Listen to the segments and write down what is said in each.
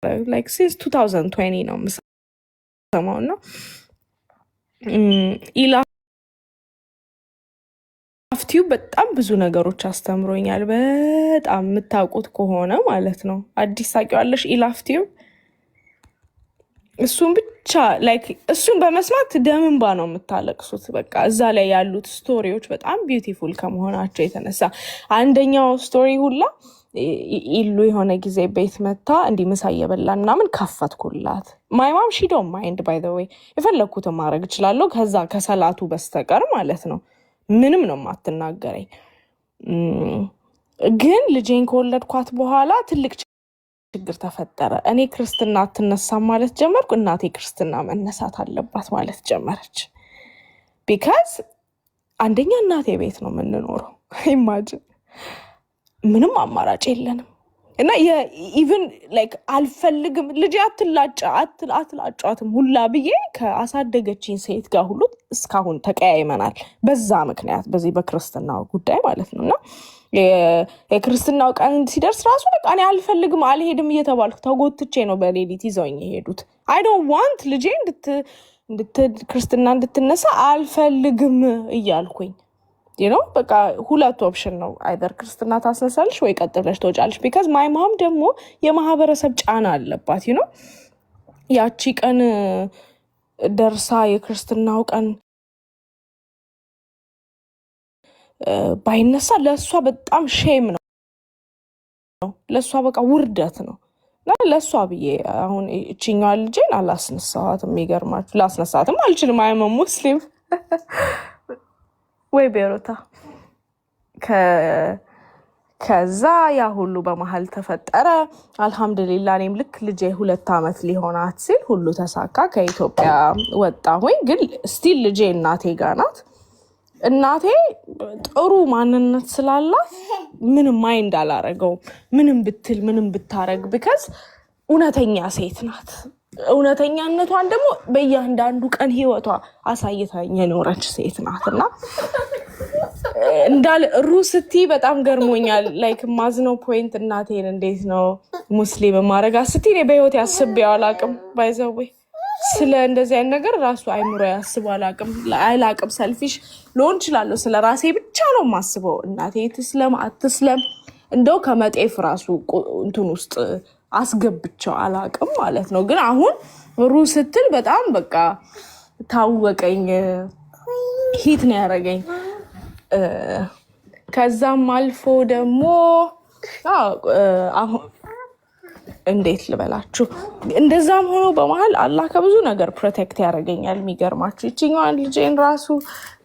like since 2020 ነው የምሰማው እና ኢላፍቲው በጣም ብዙ ነገሮች አስተምሮኛል። በጣም የምታውቁት ከሆነ ማለት ነው። አዲስ ታውቂዋለሽ ኢላፍቲው? እሱን ብቻ ላይክ እሱን በመስማት ደምንባ ነው የምታለቅሱት። በቃ እዛ ላይ ያሉት ስቶሪዎች በጣም ቢዩቲፉል ከመሆናቸው የተነሳ አንደኛው ስቶሪ ሁላ ኢሉ የሆነ ጊዜ ቤት መታ እንዲህ ምሳ እየበላን ምናምን ከፈትኩላት። ማይ ማም ሺ ዶንት ማይንድ ባይ ዘ ዌይ የፈለግኩትን ማድረግ እችላለሁ ከዛ ከሰላቱ በስተቀር ማለት ነው። ምንም ነው የማትናገረኝ። ግን ልጄን ከወለድኳት በኋላ ትልቅ ችግር ተፈጠረ። እኔ ክርስትና አትነሳም ማለት ጀመርኩ። እናቴ ክርስትና መነሳት አለባት ማለት ጀመረች። ቢካዝ አንደኛ እናቴ ቤት ነው የምንኖረው። ኢማጂን ምንም አማራጭ የለንም። እና ኢቭን ላይክ አልፈልግም ልጄ አትላጫትም ሁላ ብዬ ከአሳደገችኝ ሴት ጋር ሁሉ እስካሁን ተቀያይመናል። በዛ ምክንያት በዚህ በክርስትናው ጉዳይ ማለት ነው። እና የክርስትናው ቀን ሲደርስ ራሱ በቃ እኔ አልፈልግም አልሄድም እየተባልኩ ተጎትቼ ነው በሌሊት ይዘውኝ የሄዱት። አይ ዶንት ዋንት ልጄ ክርስትና እንድትነሳ አልፈልግም እያልኩኝ በቃ ሁለት ኦፕሽን ነው። አይደር ክርስትና ታስነሳልሽ ወይ ቀጥ ብለሽ ትወጫለሽ። ቢካዝ ማይ ማም ደግሞ የማህበረሰብ ጫና አለባት። ያቺ ቀን ደርሳ የክርስትናው ቀን ባይነሳ ለእሷ በጣም ሼም ነው፣ ለእሷ በቃ ውርደት ነው። ለእሷ ብዬ አሁን እችኛዋ ልጄን አላስነሳዋትም። የሚገርማችሁ ላስነሳትም አልችልም። አይመ ሙስሊም ወይ ቤሮታ ከዛ ያ ሁሉ በመሀል ተፈጠረ። አልሐምዱሊላ እኔም ልክ ልጄ 2 ዓመት ሊሆናት ሲል ሁሉ ተሳካ። ከኢትዮጵያ ወጣሁኝ። ግን ስቲል ልጄ እናቴ ጋር ናት። እናቴ ጥሩ ማንነት ስላላት ምንም ማይንድ አላረገው። ምንም ብትል ምንም ብታረግ ቢካዝ እውነተኛ ሴት ናት። እውነተኛነቷን ደግሞ በእያንዳንዱ ቀን ህይወቷ አሳይታኝ የኖረች ሴት ናት። እና እንዳል ሩስቲ በጣም ገርሞኛል። ላይክ ማዝነው ፖይንት እናቴን እንዴት ነው ሙስሊም ማረጋ ስቲ እኔ በህይወት ያስቤው አላቅም። ባይዘዌ ስለ እንደዚህ አይነት ነገር ራሱ አይምሮ ያስበው አላቅም። ሰልፊሽ ልሆን እችላለሁ። ስለ ራሴ ብቻ ነው የማስበው። እናቴ ትስለም አትስለም እንደው ከመጤፍ ራሱ እንትን ውስጥ አስገብቸው አላቅም ማለት ነው። ግን አሁን ሩ ስትል በጣም በቃ ታወቀኝ፣ ሂት ነው ያደረገኝ። ከዛም አልፎ ደግሞ አሁን እንዴት ልበላችሁ፣ እንደዛም ሆኖ በመሀል አላህ ከብዙ ነገር ፕሮቴክት ያደርገኛል። የሚገርማችሁ ይችኛዋን ልጄን ራሱ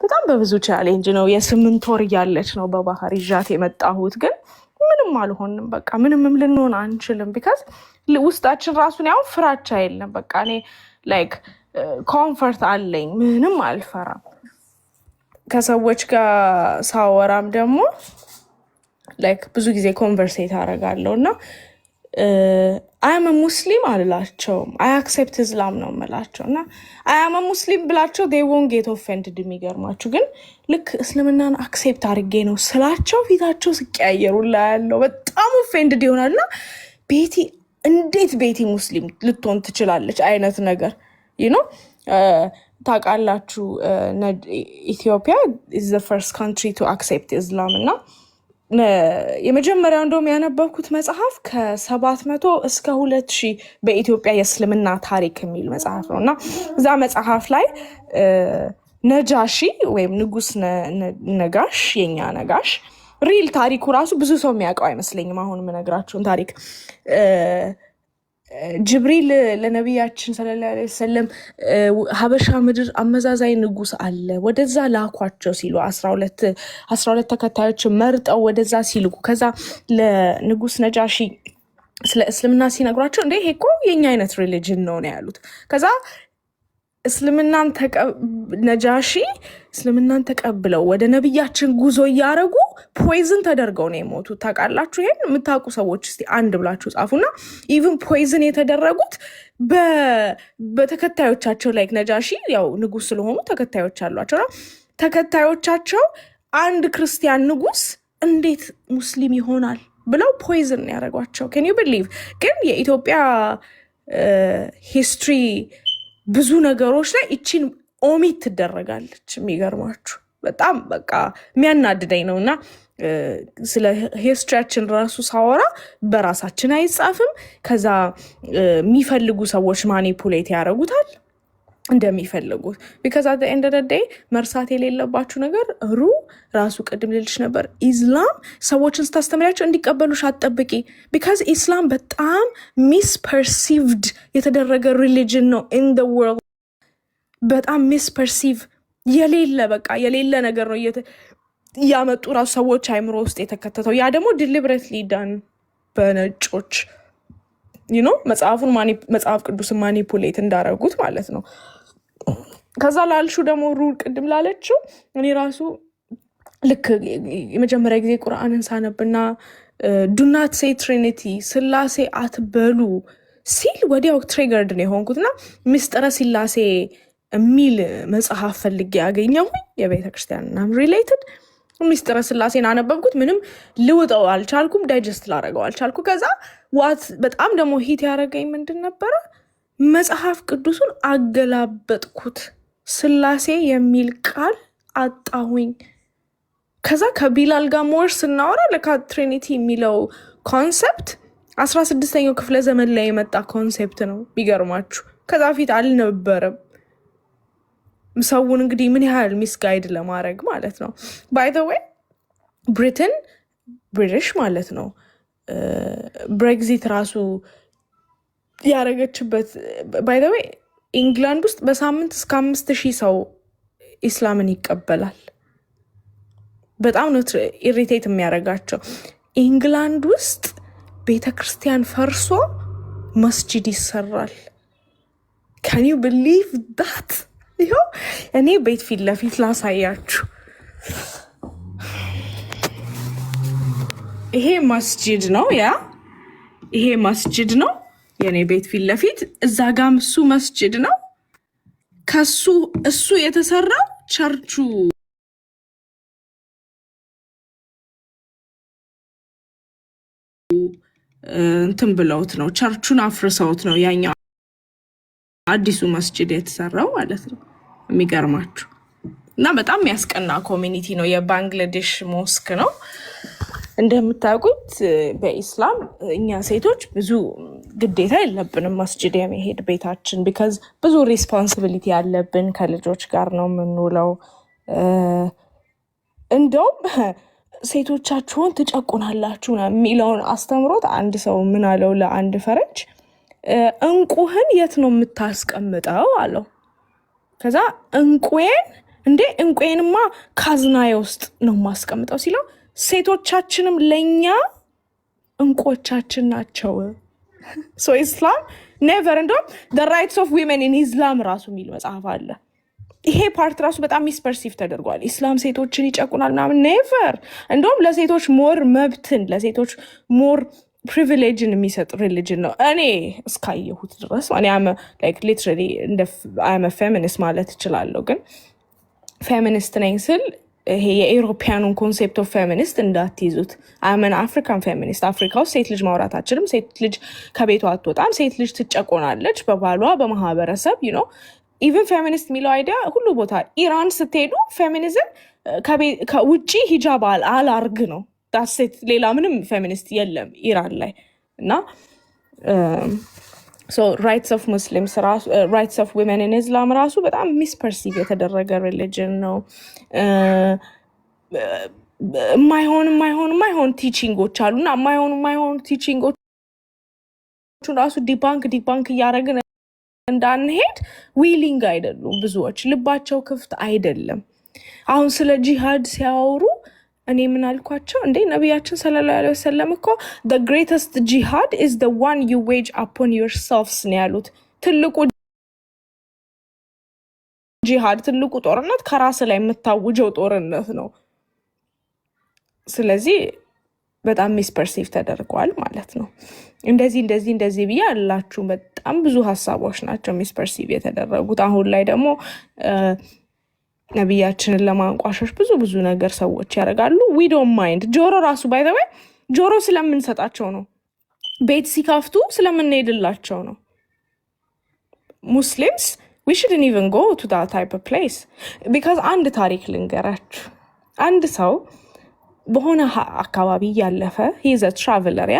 በጣም በብዙ ቻሌንጅ ነው 8 ወር እያለች ነው በባህር ይዣት የመጣሁት። ግን ምንም አልሆንም። በቃ ምንም ልንሆን አንችልም። ቢካዝ ውስጣችን ራሱን ያው ፍራቻ የለም። በቃ እኔ ላይክ ኮምፈርት አለኝ፣ ምንም አልፈራም። ከሰዎች ጋር ሳወራም ደግሞ ላይክ ብዙ ጊዜ ኮንቨርሴት አደርጋለሁ እና አያመ ሙስሊም አልላቸውም። አይ አክሴፕት እስላም ነው የምላቸው። እና አያመ ሙስሊም ብላቸው they won't get offended። የሚገርማችሁ ግን ልክ እስልምናን አክሴፕት አድርጌ ነው ስላቸው ፊታቸው ሲቀያየሩ ያለው በጣም ኦፌንድድ ይሆናል። እና ቤቲ እንዴት ቤቲ ሙስሊም ልትሆን ትችላለች አይነት ነገር ታውቃላችሁ። ኢትዮጵያ is the first country to accept Islam እና የመጀመሪያው እንደውም ያነበብኩት መጽሐፍ ከ700 እስከ 2000 በኢትዮጵያ የእስልምና ታሪክ የሚል መጽሐፍ ነው። እና እዛ መጽሐፍ ላይ ነጃሺ ወይም ንጉስ ነጋሽ፣ የኛ ነጋሽ ሪል ታሪኩ ራሱ ብዙ ሰው የሚያውቀው አይመስለኝም። አሁን የምነግራችሁን ታሪክ ጅብሪል ለነቢያችን ሰለላሁ ዐለይሂ ወሰለም ሀበሻ ምድር አመዛዛይ ንጉስ አለ ወደዛ ላኳቸው ሲሉ 12 ተከታዮች መርጠው ወደዛ ሲልኩ ከዛ ለንጉስ ነጃሺ ስለ እስልምና ሲነግሯቸው እንዴ ይሄ እኮ የኛ አይነት ሪሊጅን ነው ያሉት። ከዛ እስልምናን ነጃሺ እስልምናን ተቀብለው ወደ ነብያችን ጉዞ እያረጉ ፖይዝን ተደርገው ነው የሞቱት። ታውቃላችሁ? ይሄን የምታውቁ ሰዎች እስቲ አንድ ብላችሁ ጻፉና ኢቭን ፖይዝን የተደረጉት በተከታዮቻቸው ላይ ነጃሺ ያው ንጉስ ስለሆኑ ተከታዮች አሏቸው። ተከታዮቻቸው አንድ ክርስቲያን ንጉስ እንዴት ሙስሊም ይሆናል ብለው ፖይዝን ያደረጓቸው። can you believe? ግን የኢትዮጵያ ሂስትሪ ብዙ ነገሮች ላይ እቺን ኦሚት ትደረጋለች። የሚገርማችሁ በጣም በቃ የሚያናድደኝ ነውና ስለ ሂስትሪያችን ራሱ ሳወራ በራሳችን አይጻፍም። ከዛ የሚፈልጉ ሰዎች ማኒፑሌት ያደርጉታል እንደሚፈልጉት። because at the end of the day መርሳት የሌለባችሁ ነገር ራሱ ቅድም ልልሽ ነበር ኢስላም ሰዎችን ስታስተምሪያቸው እንዲቀበሉሽ አትጠብቂ። because ኢስላም በጣም ሚስፐርሲቭድ የተደረገ ሪሊጅን ነው in the world። በጣም ሚስፐርሲቭ የሌለ ነገር ነው ያመጡ ራሱ ሰዎች አይምሮ ውስጥ የተከተተው። ያ ደግሞ deliberately done በነጮች መጽሐፍ ቅዱስን ማኒፑሌት እንዳረጉት ማለት ነው። ከዛ ላልሹ ደግሞ ቅድም ላለችው እኔ ራሱ ልክ የመጀመሪያ ጊዜ ቁርአንን ሳነብና do not say trinity ስላሴ አትበሉ ሲል ወዲያው ትሪገርድ ነው የሆንኩትና ምስጢረ ስላሴ የሚል መጽሐፍ ፈልጌ ያገኘሁኝ የቤተክርስቲያንና ሪሌትድ ምስጢረ ስላሴን አነበብኩት። ምንም ልውጠው አልቻልኩም፣ ዳይጀስት ላደርገው አልቻልኩ። ከዛ በጣም ደግሞ ሂት ያደረገኝ ምንድን ነበረ? መጽሐፍ ቅዱሱን አገላበጥኩት፣ ስላሴ የሚል ቃል አጣሁኝ። ከዛ ከቢላል ጋር ሞር ስናወራ ለካ ትሪኒቲ የሚለው ኮንሰፕት 16ኛው ክፍለ ዘመን ላይ የመጣ ኮንሰፕት ነው። ቢገርማችሁ ከዛ ፊት አልነበረም። ሰውን እንግዲህ ምን ያህል ሚስጋይድ ለማድረግ ማለት ነው። ባይ ዘ ዌይ ብሪቲሽ ማለት ነው ብሬግዚት ራሱ ያረገችበት። ባይ ዘ ዌይ ኢንግላንድ ውስጥ በሳምንት እስከ 5000 ሰው ኢስላምን ይቀበላል። በጣም ነው ኢሪቴት የሚያደርጋቸው። ኢንግላንድ ውስጥ ቤተክርስቲያን ፈርሶ መስጂድ ይሰራል። can you believe that? ይኸው እኔ ቤት ፊት ለፊት ላሳያችሁ። ይሄ መስጂድ ነው። ይሄ መስጂድ ነው የኔ ቤት ፊት ለፊት። እዛ ጋም እሱ መስጂድ ነው። እሱ የተሰራው ቸርቹ እንትን ብለውት ነው። ቸርቹን አፍርሰውት ነው ያኛው አዲሱ መስጂድ የተሰራው ማለት ነው። የሚገርማችሁ እና በጣም የሚያስቀና ኮሚኒቲ ነው። የባንግላዴሽ ሞስክ ነው። እንደምታውቁት በኢስላም እኛ ሴቶች ብዙ ግዴታ የለብንም መስጂድ የመሄድ ቤታችን፣ ቢካዝ ብዙ ሪስፖንሲቢሊቲ ያለብን ከልጆች ጋር ነው የምንውለው። እንደውም ሴቶቻችሁን ትጨቁናላችሁ የሚለውን አስተምሮት አንድ ሰው ምን አለው ለአንድ ፈረንጅ፣ እንቁህን የት ነው የምታስቀምጠው አለው። ከዛ እንቁዬንማ ካዝናዬ ውስጥ ነው የማስቀምጠው ሲለው፣ ሴቶቻችንም ለኛ እንቁዎቻችን ናቸው። ሶ ኢስላም ኔቨር እንደውም the rights of women in Islam ራሱ የሚል መጽሐፍ አለ። ይሄ ፓርት ራሱ በጣም ሚስፐርሲቭ ተደርጓል። ኢስላም ሴቶችን ይጨቁናል ምናምን፣ ኔቨር። እንደውም ለሴቶች ሞር መብትን ለሴቶች ሞር ፕሪቪሌጅን የሚሰጥ ሪሊጅን ነው እኔ እስካየሁት ድረስ። እኔ ሊትራሊ አም ፌሚኒስት ማለት እችላለሁ፣ ግን ፌሚኒስት ነኝ ስል ይሄ የኤሮፒያኑን ኮንሴፕት ኦፍ ፌሚኒስት እንዳትይዙት። አመን አፍሪካን ፌሚኒስት። አፍሪካ ውስጥ ሴት ልጅ ማውራት አችልም፣ ሴት ልጅ ከቤቷ አትወጣም፣ ሴት ልጅ ትጨቆናለች በባሏ በማህበረሰብ ኢቨን ፌሚኒስት የሚለው አይዲያ ሁሉ ቦታ። ኢራን ስትሄዱ ፌሚኒዝም ከውጭ ሂጃብ አላርግ ነው ዳሴት፣ ሌላ ምንም ፌሚኒስት የለም ኢራን ላይ። እና ራይትስ ኦፍ ሙስሊምስ ራይትስ ኦፍ ዊመን ኢን ኢስላም ራሱ በጣም ሚስፐርሲቭ የተደረገ ሪሊጅን ነው። የማይሆን ቲቺንጎች አሉ እና የማይሆኑ ቲቺንጎች ራሱ ዲባንክ እያደረግን እንዳንሄድ ዊሊንግ አይደሉም። ብዙዎች ልባቸው ክፍት አይደለም። አሁን ስለ ጂሃድ ሲያወሩ እኔ ምን አልኳቸው? እንዴ ነቢያችን ሰለላሁ ዐለይሂ ወሰለም እኮ the greatest jihad is the one you wage upon yourselves ነው ያሉት። ትልቁ ጂሃድ፣ ትልቁ ጦርነት ከራስ ላይ የምታውጀው ጦርነት ነው። ስለዚህ በጣም ሚስፐርሲቭ ተደርጓል ማለት ነው። እንደዚህ ብዬ አላችሁ። በጣም ብዙ ሀሳቦች ናቸው ሚስፐርሲቭ የተደረጉት። አሁን ላይ ደግሞ ነቢያችንን ለማንቋሸሽ ብዙ ነገር ሰዎች ያደርጋሉ። ዊ ዶንት ማይንድ። ጆሮ ራሱ ባይ ዘ ወይ ጆሮ ስለምንሰጣቸው ነው። ቤት ሲከፍቱ ስለምንሄድላቸው ነው። ሙስሊምስ we shouldn't even go to that type of place because አንድ ታሪክ ልንገራችሁ። አንድ ሰው በሆነ አካባቢ ያለፈ he's a traveler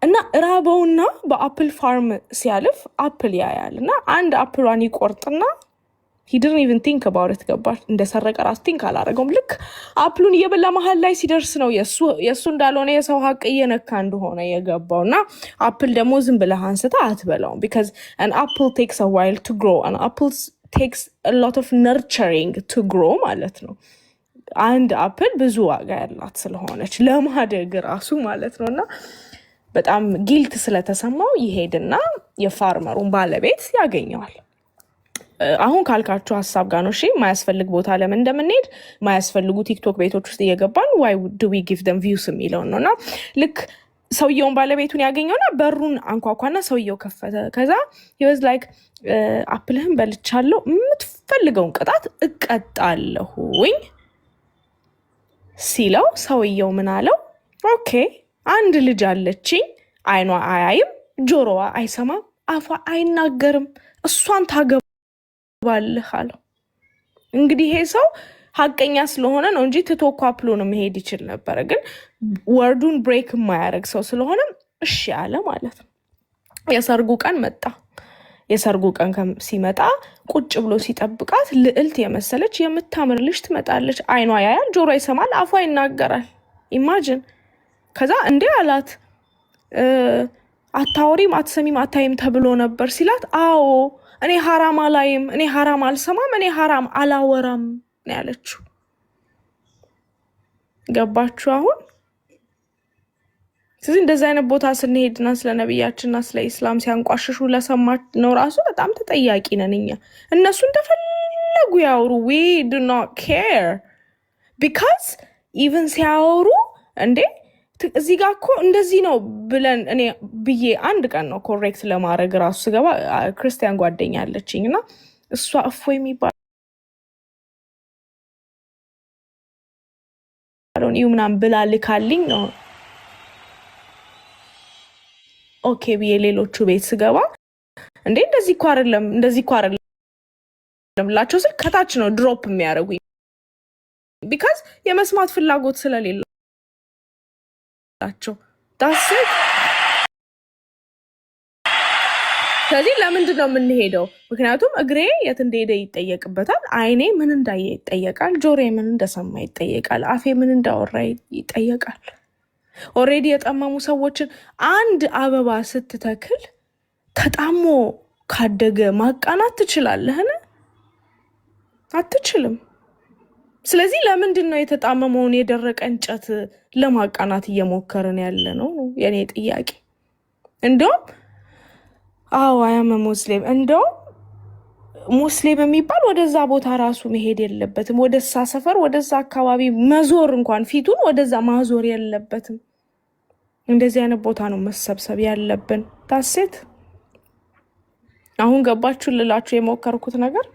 እና ራበውና በአፕል ፋርም ሲያልፍ አፕል ያያል እና አንድ አፕሏን ይቆርጥና he didn't even think about it ገባሽ እንደሰረቀ ራሱ ቲንክ አላረገውም። ልክ አፕሉን እየበላ መሃል ላይ ሲደርስ ነው የሱ እንዳልሆነ የሰው ሀቅ እየነካ እንደሆነ የገባውና አፕል ደግሞ ዝም ብለህ አንስታ አትበላውም because an apple takes a while to grow and apples takes a lot of nurturing to grow ማለት ነው። አንድ አፕል ብዙ ዋጋ ያላት ስለሆነች ለማደግ ራሱ ማለት ነውና በጣም ጊልት ስለተሰማው ይሄድና የፋርመሩን ባለቤት ያገኘዋል። አሁን ካልካችሁ ሐሳብ ጋር ነው እሺ ማያስፈልግ ቦታ ለምን እንደምንሄድ ማያስፈልጉ ቲክቶክ ቤቶች ውስጥ እየገባን why do we give them views የሚለው ነውና ልክ ሰውየውን ባለቤቱን ያገኘውና በሩን አንኳኳና ሰውየው ከፈተ። ከዛ he was like አፕልህን በልቻለሁ የምትፈልገውን ቅጣት እቀጣለሁኝ ሲለው ሰውየው ምን አለው? ኦኬ አንድ ልጅ አለችኝ፣ አይኗ አያይም፣ ጆሮዋ አይሰማም፣ አፏ አይናገርም፣ እሷን ታገባለህ አለው። እንግዲህ ይሄ ሰው ሀቀኛ ስለሆነ ነው እንጂ ትቶኮ አፕሎ ነው መሄድ ይችል ነበር። ግን ወርዱን ብሬክ የማያደርግ ሰው ስለሆነ እሺ አለ ማለት ነው። የሰርጉ ቀን መጣ። የሰርጉ ቀን ሲመጣ ቁጭ ብሎ ሲጠብቃት ልዕልት የመሰለች የምታምር ልጅ ትመጣለች። አይኗ ያያል፣ ጆሮ ይሰማል፣ አፏ ይናገራል። ኢማጂን። ከዛ እንዴ አላት አታወሪም፣ አትሰሚም፣ አታይም ተብሎ ነበር ሲላት አዎ እኔ ሐራም አላይም፣ እኔ ሐራም አልሰማም፣ እኔ ሐራም አላወራም ነው ያለችው። ገባችሁ አሁን? ስለዚህ እንደዚህ አይነት ቦታ ስንሄድና ስለ ነብያችንና ስለ ኢስላም ሲያንቋሽሹ ለሰማች ነው ራሱ በጣም ተጠያቂ ነን እኛ። እነሱ እንደፈለጉ ያወሩ we do not care because even ሲያወሩ እንዴ እዚህ ጋር እኮ እንደዚህ ነው ብለን እኔ ብዬ አንድ ቀን ነው ኮሬክት ለማድረግ ራሱ ስገባ ክርስቲያን ጓደኛ አለችኝ እና እሷ እፎይ የሚባለውን ምናምን ብላ ልካልኝ ነው ኦኬ ብዬ ሌሎቹ ቤት ስገባ እንዴ እንደዚህ እኮ አይደለም ላቸው ስል ከታች ነው ድሮፕ የሚያደርጉኝ because የመስማት ፍላጎት ስለሌላቸው that's it። ስለዚህ ለምንድን ነው የምንሄደው? ምክንያቱም እግሬ የት እንደሄደ ይጠየቅበታል፣ አይኔ ምን እንዳየ ይጠየቃል፣ ጆሮዬ ምን እንደሰማ ይጠየቃል፣ አፌ ምን እንዳወራ ይጠየቃል። ኦሬዲ የጠመሙ ሰዎችን አንድ አበባ ስትተክል ተጣሞ ካደገ ማቃናት ትችላለህን? አትችልም። ስለዚህ ለምንድን ነው የተጣመመውን የደረቀ እንጨት ለማቃናት እየሞከረን ያለ ነው የኔ ጥያቄ። እንደውም አያም ሙስሊም እንደውም ሙስሊም የሚባል ወደዛ ቦታ ራሱ መሄድ የለበትም። ወደዛ ሰፈር ወደዛ አካባቢ መዞር እንኳን ፊቱን ወደዛ ማዞር የለበትም። እንደዚህ አይነት ቦታ ነው መሰብሰብ ያለብን። ታሴት አሁን ገባችሁ ልላችሁ የሞከርኩት ነገር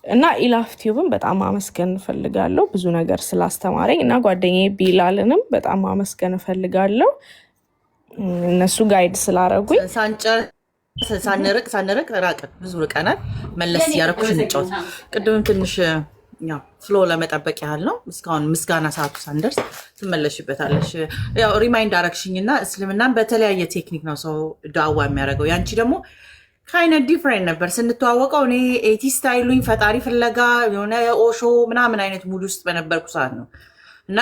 እና ኢላፍ ቲዩብን በጣም ማመስገን እፈልጋለሁ ብዙ ነገር ስላስተማረኝ እና ጓደኛዬ ቢላልንም በጣም ማመስገን እፈልጋለሁ እነሱ ጋይድ ስላረጉኝ። ሳንርቅ ራቅን፣ ብዙ ርቀናል። መለስ ያረኩሽ እንጫወት። ቅድምም ትንሽ ያው ፍሎ ለመጠበቅ ያህል ነው። እስካሁን ምስጋና ሰዓቱ ሳንደርስ ትመለሽበታለሽ። ያው ሪማይንድ አረግሽኝና እስልምናን በተለያየ ቴክኒክ ነው ሰው ዳዋ የሚያደርገው። ያንቺ ደግሞ ካይነ ዲፍረንት ነበር። ስንተዋወቀው እኔ ኤቲ ስታይሉኝ ፈጣሪ ፍለጋ የሆነ ኦሾ ምናምን አይነት ሙድ ውስጥ በነበርኩ ሰዓት ነው እና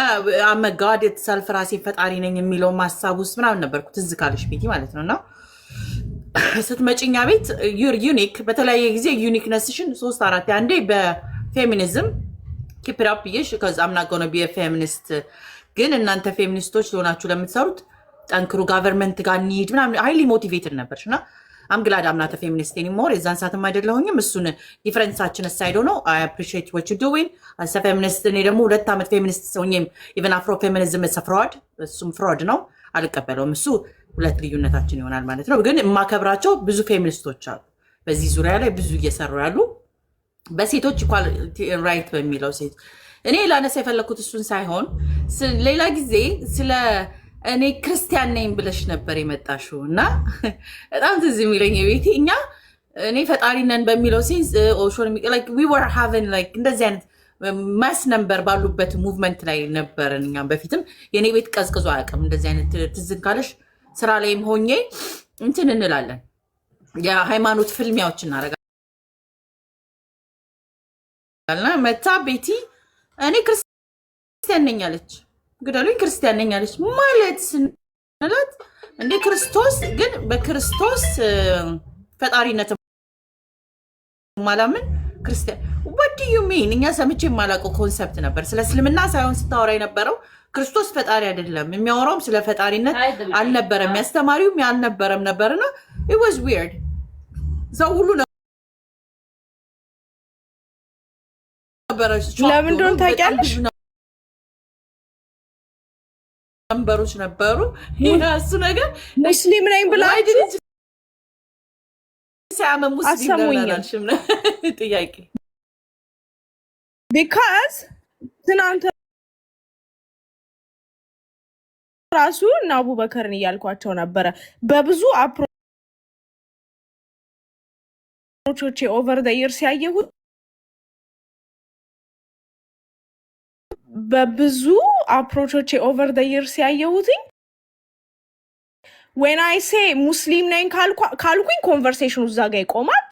አመጋድ የተሰልፍ ራሴ ፈጣሪ ነኝ የሚለው ማሳብ ውስጥ ምናምን ነበርኩ። ትዝ ካለሽ ቤቲ ማለት ነው። እና ስትመጪኛ ቤት ዩር ዩኒክ፣ በተለያየ ጊዜ ዩኒክነስሽን 3-4 አንዴ በፌሚኒዝም ኪፕ ኢት አፕ ብዬሽ ከዛ አምናገው ነው ፌሚኒስት። ግን እናንተ ፌሚኒስቶች ሆናችሁ ለምትሰሩት ጠንክሩ፣ ጋቨርንመንት ጋር እንሂድ ምናምን ሃይሊ ሞቲቬትድ ነበርሽ እና አምግላድ አምናተ ፌሚኒስት ኒሞር የዛን ሰዓትም አይደለሁኝም። እሱን ዲፍረንሳችን ሳይዶ ነው። አይ አፕሪሺየት ዋት ዩ ዱዊንግ አስ ፌሚኒስት። እኔ ደግሞ 2 ዓመት ፌሚኒስት ሆኜም ኢቨን አፍሮ ፌሚኒዝም ኢዝ ፍሮድ፣ እሱም ፍሮድ ነው፣ አልቀበለውም። እሱ 2 ልዩነታችን ይሆናል ማለት ነው። ግን የማከብራቸው ብዙ ፌሚኒስቶች አሉ በዚህ ዙሪያ ላይ ብዙ እየሰሩ ያሉ በሴቶች ኢኳሊቲ ራይት በሚለው ሴት እኔ ላነሳ የፈለኩት እሱን ሳይሆን ሌላ ጊዜ ስለ እኔ ክርስቲያን ነኝ ብለሽ ነበር የመጣሽው እና በጣም ትዝ የሚለኝ ቤቴ እኛ እኔ ፈጣሪ ነን በሚለው ሴንስ ኦሾን ዊ ወር ሃቨን ላይክ እንደዚህ አይነት ማስ ነምበር ባሉበት ሙቭመንት ላይ ነበርን። እኛም በፊትም የእኔ ቤት ቀዝቅዞ አያውቅም። እንደዚህ አይነት ትዝን ካለሽ ስራ ላይም ሆኜ እንትን እንላለን፣ የሃይማኖት ፍልሚያዎች እናደርጋለን። መታ ቤቲ እኔ ክርስቲያን ነኝ አለች። ግደሉኝ ክርስቲያን ነኝ አለች ማለት ስንላት እንደ ክርስቶስ ግን በክርስቶስ ፈጣሪነት ማላምን ክርስቲያን what do you mean? እኛ ሰምቼ የማላውቀው ኮንሰፕት ነበር። ስለ እስልምና ሳይሆን ስታወራ የነበረው ክርስቶስ ፈጣሪ አይደለም የሚያወራውም ስለ ፈጣሪነት አልነበረም፣ ያስተማሪውም ያልነበረም ነበርና it was weird። ሰው ሁሉ ለምን እንደሆነ ታውቂያለሽ? ነምበሮች ነበሩ እሱ ነገር ሙስሊም ነኝ ብላ ሲያመ ሙስሊም ነው ጥያቄ because ትናንት ራሱ እና አቡበከርን እያልኳቸው ነበረ በብዙ አፕሮቾቼ ኦቨር ዘ ይርስ ያየሁት በብዙ አፕሮቾቼ ኦቨር ዘ ይርስ ያየሁት when I say ሙስሊም ነኝ ካልኩኝ ኮንቨርሴሽኑ እዛ ጋር ይቆማል።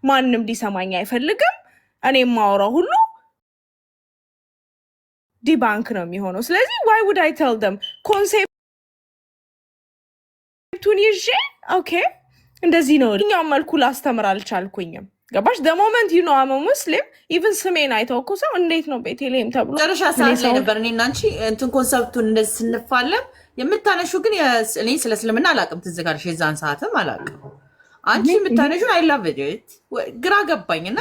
ማንም ሊሰማኝ አይፈልግም። እኔ የማወራው ሁሉ ዲባንክ ነው የሚሆነው። ስለዚህ why would I tell them ኮንሴፕቱን ይዤ ኦኬ እንደዚህ ነው እኛው መልኩ ላስተምር አልቻልኩኝም። ገባሽ? the moment you know I'm a Muslim even ስሜን አይተው እኮ ሰው እንዴት ነው ቤተልሔም ተብሎ ጨረሻ ሰዓት ላይ ነበር እኔና አንቺ እንትን ኮንሰፕቱን እንደዚህ ስንፋለም የምታነሹ ግን እኔ ስለ እስልምና አላውቅም። ትዝጋለሽ የዛን ሰዓትም አላውቅም። አንቺ የምታነሹ አይ ላቭ ኢት ግራ ገባኝና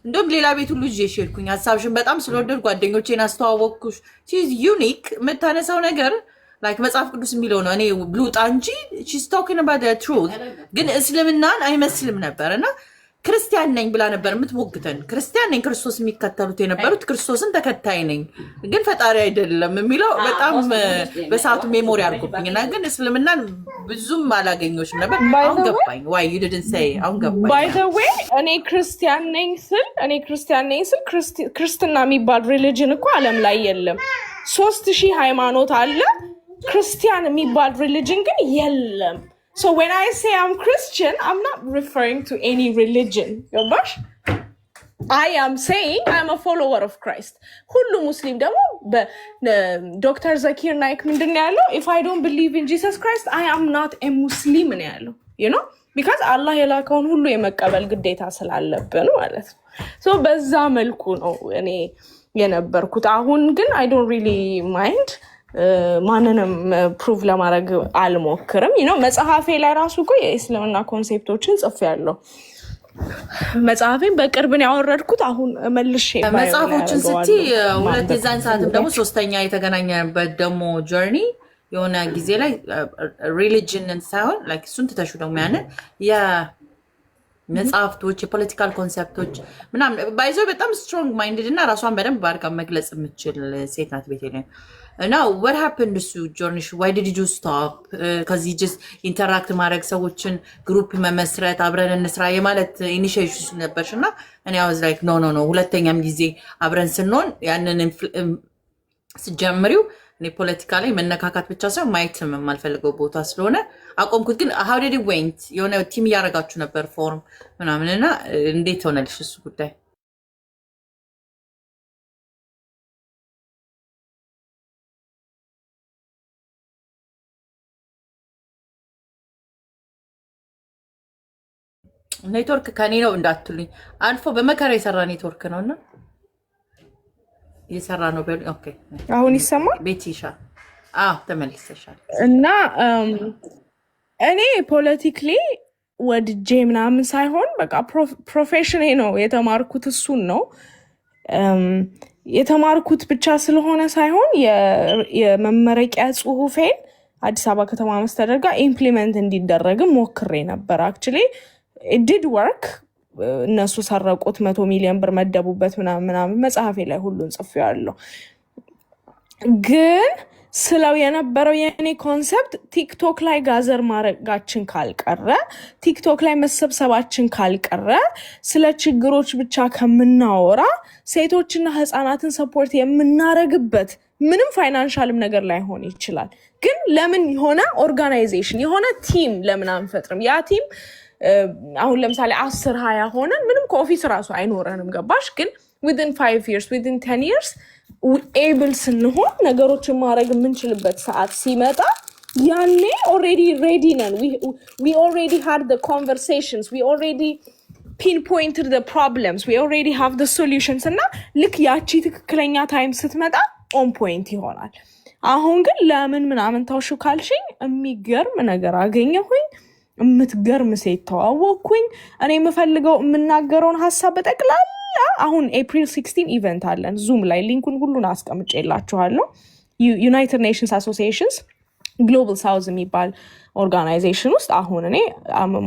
እንደውም ሌላ ቤት ሁሉ ይዤሽ ሄድኩኝ። ሀሳብሽን በጣም ስለወደድ ጓደኞቼን አስተዋወቅኩሽ። ሺዝ ዩኒክ የምታነሳው ነገር ላይክ መጽሐፍ ቅዱስ የሚለው ነው። እኔ ብሉጣ እንጂ ሺዝ ቶኪንግ አባውት ዘ ትሩዝ ግን እስልምናን አይመስልም ነበርና ክርስቲያን ነኝ ብላ ነበር የምትሞግተን። ክርስቲያን ነኝ ክርስቶስ የሚከተሉት የነበሩት ክርስቶስን ተከታይ ነኝ ግን ፈጣሪ አይደለም የሚለው በጣም በሰዓቱ ሜሞሪ አድርጎብኝና ግን እስልምናን ብዙም አላገኘሁሽም ነበር። አሁን ገባኝ። ዋይ ዩ ዲድንት ሴይ አሁን ገባኝ። ባይ ዘ ዌይ እኔ ክርስቲያን ነኝ ስል ክርስትና የሚባል ሪሊጅን እኮ ዓለም ላይ የለም። 3000 ሃይማኖት አለ። ክርስቲያን የሚባል ሪሊጅን ግን የለም። So when I say I'm Christian, I'm not referring to any religion. Yobash? I am saying I'm a follower of Christ. Hullu Muslim demo, but Dr. Zakir Naik mindinalo. If I don't believe in Jesus Christ, I am not a Muslim nalo. You know? Because Allah yalakon hullu yemakabal ግዴታ ስላለብን ማለት ነው። So በዛ መልኩ ነው እኔ የነበርኩት። አሁን ግን I don't really mind. ማንንም ፕሩቭ ለማድረግ አልሞክርም። መጽሐፌ ላይ ራሱ እኮ የእስልምና ኮንሴፕቶችን ጽፌያለሁ። መጽሐፌን በቅርብ ነው ያወረድኩት። አሁን መልሼ መጽሐፎችን ስትይ ሁለት የዛን ሰዓትም ደግሞ ሶስተኛ የተገናኘበት ደግሞ ጆርኒ የሆነ ጊዜ ላይ ሪሊጅንን ሳይሆን ላይክ እሱን ትተሹ ደግሞ ያንን የመጽሐፍቶች የፖለቲካል ኮንሴፕቶች ምናምን ባይዘው በጣም ስትሮንግ ማይንድድ እና ራሷን በደንብ አድርጋ መግለጽ የምትችል ሴት ናት ቤተልሔም። Now, what happened to Jornish? Why did you stop? Because you just interact ማድረግ ሰዎችን ግሩፕ መመስረት አብረን እንስራ የማለት ኢኒሺዬሽን ነበርሽና and I was like no ሁለተኛም ጊዜ አብረን ስንሆን ያንን ስጀምሪው እኔ ፖለቲካ ላይ መነካካት ብቻ ሳይሆን ማየትም የማልፈልገው ቦታ ስለሆነ አቆምኩት። ግን how did it went? የሆነ ቲም እያደረጋችሁ ነበር ፎርም ምናምንና እንዴት ሆነልሽ እሱ ጉዳይ? ኔትወርክ ከኔ ነው እንዳትሉኝ፣ አልፎ በመከራ የሰራ ኔትወርክ ነውና የሰራ ነው። ኦኬ አሁን ይሰማል ቤቲሻ? ተመልሰሻል። እና እኔ ፖለቲካሊ ወድጄ ምናምን ሳይሆን በቃ ፕሮፌሽኔ ነው የተማርኩት፣ እሱን ነው የተማርኩት ብቻ ስለሆነ ሳይሆን የመመረቂያ ጽሁፌን አዲስ አበባ ከተማ መስተዳድር ጋር ኢምፕሊመንት እንዲደረግም ሞክሬ ነበር። አክቹሊ it did work እነሱ ሰረቁት 100 ሚሊዮን ብር መደቡበት ምናምን መጽሐፌ ላይ ሁሉን ጽፌዋለሁ። ግን ስለው የነበረው የኔ ኮንሰፕት ቲክቶክ ላይ ጋዘር ማድረጋችን ካልቀረ፣ ቲክቶክ ላይ መሰብሰባችን ካልቀረ፣ ስለ ችግሮች ብቻ ከምናወራ ሴቶችና ህፃናትን ሰፖርት የምናረግበት ምንም ፋይናንሻልም ነገር ላይሆን ይችላል። ግን ለምን የሆነ ኦርጋናይዜሽን የሆነ ቲም ለምን አንፈጥርም? ያ ቲም አሁን ለምሳሌ 10-20 ሆነን ምንም ከኦፊስ ራሱ አይኖረንም። ገባሽ? ግን within 5 years within 10 years ኤብል ስንሆን ነገሮችን ማድረግ የምንችልበት ሰዓት ሲመጣ ያኔ ኦልሬዲ ሬዲ ነን። we already had the conversations, we already pinpointed the problems, we already have the solutions እና ልክ ያቺ ትክክለኛ ታይም ስትመጣ ኦን ፖይንት ይሆናል። አሁን ግን ለምን ምናምን ታውሹ ካልሽኝ የሚገርም ነገር አገኘሁኝ። የምትገርም ሴት ተዋወቅኩኝ። እኔ የምፈልገው የምናገረውን ሀሳብ በጠቅላላ አሁን ኤፕሪል 16 ኢቨንት አለን ዙም ላይ ሊንኩን ሁሉን አስቀምጬላችኋለሁ። ዩናይትድ ኔሽንስ አሶሲዬሽንስ ግሎባል ሳውዝ የሚባል ኦርጋናይዜሽን ውስጥ አሁን እኔ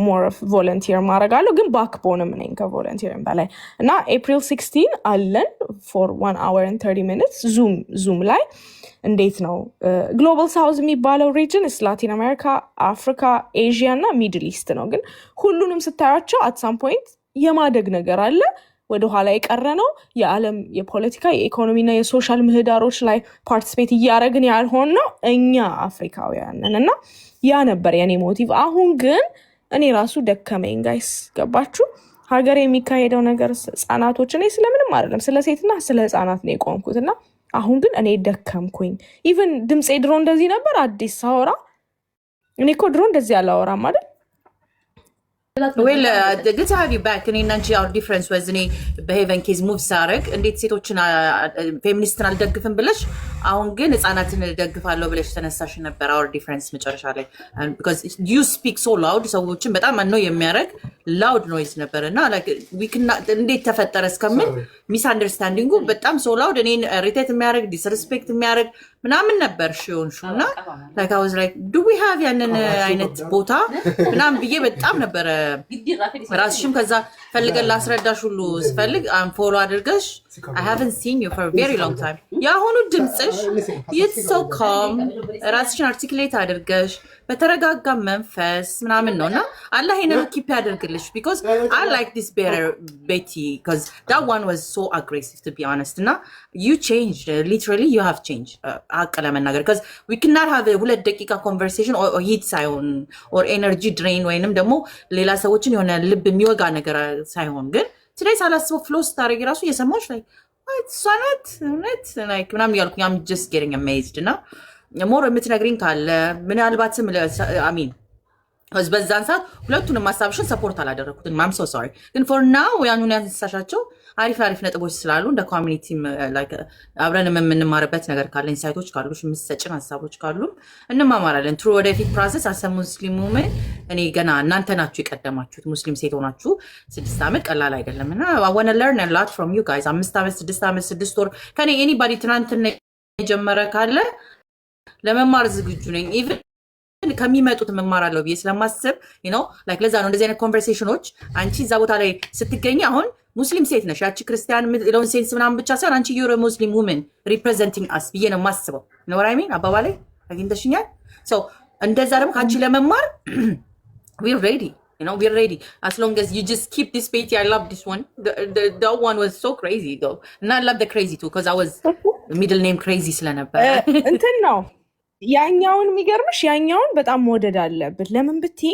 ሞር ቮለንቲር ማድረጋለሁ፣ ግን ባክቦንም ነኝ ከቮለንቲርን በላይ እና ኤፕሪል 16 አለን ፎር 1 hour and 30 minutes ዙም ላይ እንዴት ነው ግሎባል ሳውዝ የሚባለው ሪጅን ላቲን አሜሪካ፣ አፍሪካ፣ ኤዥያ እና ሚድል ኢስት ነው። ግን ሁሉንም ስታያቸው አት ሳም ፖይንት የማደግ ነገር አለ። ወደኋላ የቀረ ነው የዓለም የፖለቲካ የኢኮኖሚና የሶሻል ምህዳሮች ላይ ፓርቲስፔት እያደረግን ያልሆን ነው እኛ አፍሪካውያንን እና ያ ነበር የኔ ሞቲቭ። አሁን ግን እኔ ራሱ ደከመኝ ጋይስ፣ ገባችሁ? ሀገር የሚካሄደው ነገር ህጻናቶች፣ እኔ ስለምንም አይደለም ስለ ሴትና ስለ ህጻናት ነው የቆምኩት እና አሁን ግን እኔ ደከምኩኝ። ኢቨን ድምፄ ድሮ እንደዚህ ነበር አዲስ ሳወራ። እኔ እኮ ድሮ እንደዚህ አላወራም አይደል? Well, good to have you back. እኔ እና አንቺ our difference was እኔ በሄቨን ኬዝ ሙቭ ሳረግ እንዴት ሴቶችን ፌሚኒስትን አልደግፍም ብለሽ አሁን ግን ህፃናትን ደግፋለሁ ብለሽ ተነሳሽ ነበር። our difference መጨረሻ ላይ because you speak so loud ሰዎችን በጣም ነው የሚያረግ loud noise ነበር እና like we can እንዴት ተፈጠረ እስከምን ሚስ አንደርስታንዲንጉ በጣም so loud እኔን ሪቴት የሚያረግ ዲስሪስፔክት የሚያረግ ምናምን ነበር ሽውንሹና like I was like do we have ያንን አይነት ቦታ ምናምን ብዬ በጣም ነበር ራስሽም ከዛ ፈልገን ላስረዳሽ ሁሉ ስፈልግ ፎሎ አድርገሽ I haven't seen you for a very long time ያሁኑ ድምፅሽ it's so calm ራስሽን አርቲኩሌት አድርገሽ በተረጋጋ መንፈስ ምናምን ነውና አላህ ይሄንን ኪፕ ያደርግልሽ because I like this better Betty because that one was so aggressive to be honest እና you changed literally you have changed አቀለ መናገር because we cannot have a 2 ደቂቃ conversation or heat ሳይሆን or energy drain ወይንም ደግሞ ሌላ ሰዎችን የሆነ ልብ የሚወጋ ነገር ሳይሆን ግን today ሳላስበው ፍሎ ስታረጊ ራሱ የሰማሽ ላይ what not like ምናምን ያልኩኝ I'm just getting amazed እና ሞር የምትነግሪኝ ካለ ምናልባትም አሚን በዛን ሰዓት ሁለቱንም ሀሳብሽን ሰፖርት አላደረኩትም I'm so sorry ግን for now ያኑን ያንሳሻቸው አሪፍ ነጥቦች ስላሉ እንደ ኮሚኒቲ ላይክ አብረን የምንማርበት ነገር ካለ ኢንሳይቶች ካሉሽ የምትሰጭን ሀሳቦች ካሉ እንማማራለን ትሩ ወደፊት ፕሮሰስ አሰ ሙስሊም ውመን እኔ ገና እናንተ ናችሁ የቀደማችሁት ሙስሊም ሴት ሆናችሁ 6 ዓመት ቀላል አይደለምና I want to learn a lot from you guys 5 ዓመት 6 ዓመት 6 ወር ከኔ anybody ትናንትና የጀመረ ካለ ለመማር ዝግጁ ነኝ ኢቭን ከሚመጡት መማራለሁ ብዬ ስለማስብ you know like ለዛ ነው እንደዚህ አይነት ኮንቨርሴሽኖች አንቺ እዛ ቦታ ላይ ስትገኝ አሁን ሙስሊም ሴት ነሽ ያቺ ክርስቲያን ሎን ሴንስ ምናምን ብቻ ሳይሆን አንቺ you're a Muslim woman representing us ብዬ ነው የማስበው you know what I mean አባባሌ አግኝተሽኛል so እንደዛ ደግሞ ከአንቺ ለመማር we're ready you know we're ready as long as you just keep this Betty I love this one the one was so crazy though and I love the crazy too because I was middle name crazy ስለነበረ እንትን ነው ያኛውን የሚገርምሽ ያኛውን በጣም መወደድ አለብን ለምን ብትይ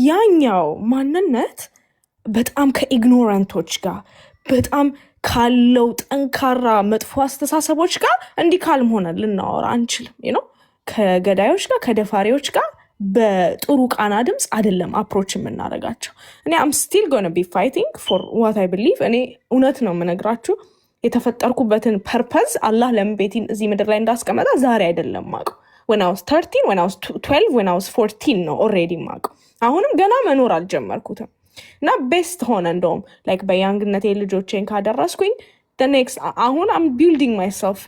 ያኛው ማንነት በጣም ከኢግኖራንቶች ጋር በጣም ካለው ጠንካራ መጥፎ አስተሳሰቦች ጋር እንዲህ ካልም ሆነ ልናወራ አንችልም you know ከገዳዮች ጋር ከደፋሪዎች ጋር በጥሩ ቃና ድምጽ አይደለም አፕሮች የምናደርጋቸው እኔ I'm still going to be fighting for what I believe እኔ እውነት ነው የምነግራችሁ የተፈጠርኩበትን ፐርፐዝ አላህ ለምን ቤቲን እዚህ ምድር ላይ እንዳስቀመጣ ዛሬ አይደለም ማቀው when I was 13 when I was 12 when I was 14 ነው already ማቀው አሁንም ገና መኖር አልጀመርኩትም እና ቤስት ሆነ እንደውም like በያንግነቴ ልጆቼን ካደረስኩኝ the next አሁን I'm building myself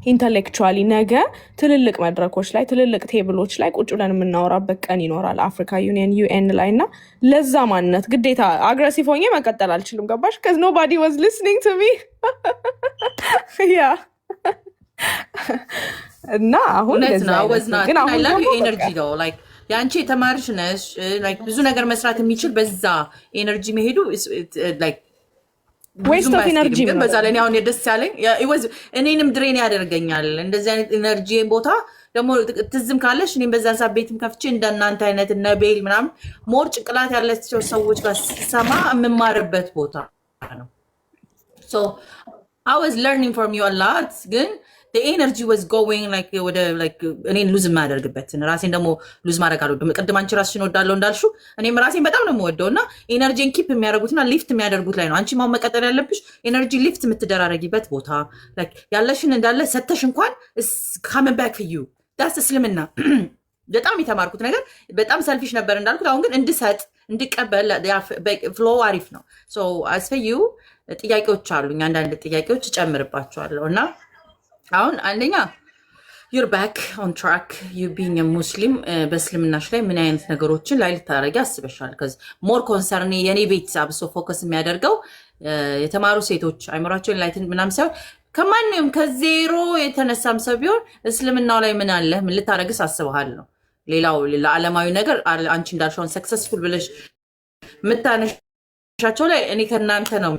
ኢንተሌክቹዋሊ ነገ ትልልቅ መድረኮች ላይ ትልልቅ ቴብሎች ላይ ቁጭ ብለን የምናወራበት ቀን ይኖራል አፍሪካ ዩኒየን UN ላይ እና ለዛ ማንነት ግዴታ አግሬሲቭ ሆኜ መቀጠል አልችልም። ገባሽ? ከዚ ኖባዲ ዋዝ ሊስኒንግ ቱ ሚ ያ እና አሁን ግን አሁን ደግሞ ኤነርጂ ነው ላይክ ያንቺ የተማርሽ ነሽ ላይክ ብዙ ነገር መስራት የሚችል በዛ ኤነርጂ መሄዱ ላይክ ዌስት ኦፍ ኤነርጂ ግን በዛ ላይ አሁን ደስ ያለኝ እኔንም ድሬን ያደርገኛል እንደዚህ አይነት ኤነርጂ ቦታ ደግሞ ትዝም ካለሽ እኔም በዛን ሰዓት ቤትም ከፍቼ እንደናንተ አይነት እነ ቤል ምናምን ሞር ጭንቅላት ያላቸው ሰዎች ጋር ስሰማ የምማርበት ቦታ ነው። so I was learning from you a lot ግን the energy was going like ወደ like እኔን ሉዝ ማደርግበትን ራሴን ደግሞ ሉዝ ማድረግ አልወድም። ቅድም አንቺ ራስሽን ወዳለው እንዳልሽው እኔም ራሴን በጣም ነው የምወደው እና ኤነርጂን ኪፕ የሚያደርጉትና ሊፍት የሚያደርጉት ላይ ነው አንቺ ማው መቀጠል ያለብሽ ኤነርጂ ሊፍት የምትደራረጊበት ቦታ like ያለሽን እንዳለ ሰተሽ እንኳን coming back for you that's እስልምና በጣም የተማርኩት ነገር በጣም ሰልፊሽ ነበር እንዳልኩት አሁን ግን እንድሰጥ እንድቀበል ፍሎ አሪፍ ነው። so as for you ጥያቄዎች አሉኝ አንዳንድ ጥያቄዎች ጨምርባቸዋለሁ እና አሁን አንደኛ you're back on track you being a Muslim በእስልምናሽ ላይ ምን አይነት ነገሮችን ላይ ልታረጊ አስበሻል? cuz more concern የኔ ቤት አብሶ ፎከስ የሚያደርገው የተማሩ ሴቶች አይምሯቸውን ላይትን ምናም ሳይሆን ከማንንም ከዜሮ የተነሳም ሰው ቢሆን እስልምናው ላይ ምን አለ ምን ልታረግስ አስበሃል ነው። ሌላው ለዓለማዊ ነገር አንቺ እንዳልሽውን ሰክሰስፉል ብለሽ ምታነሻቸው ላይ እኔ ከናንተ ነው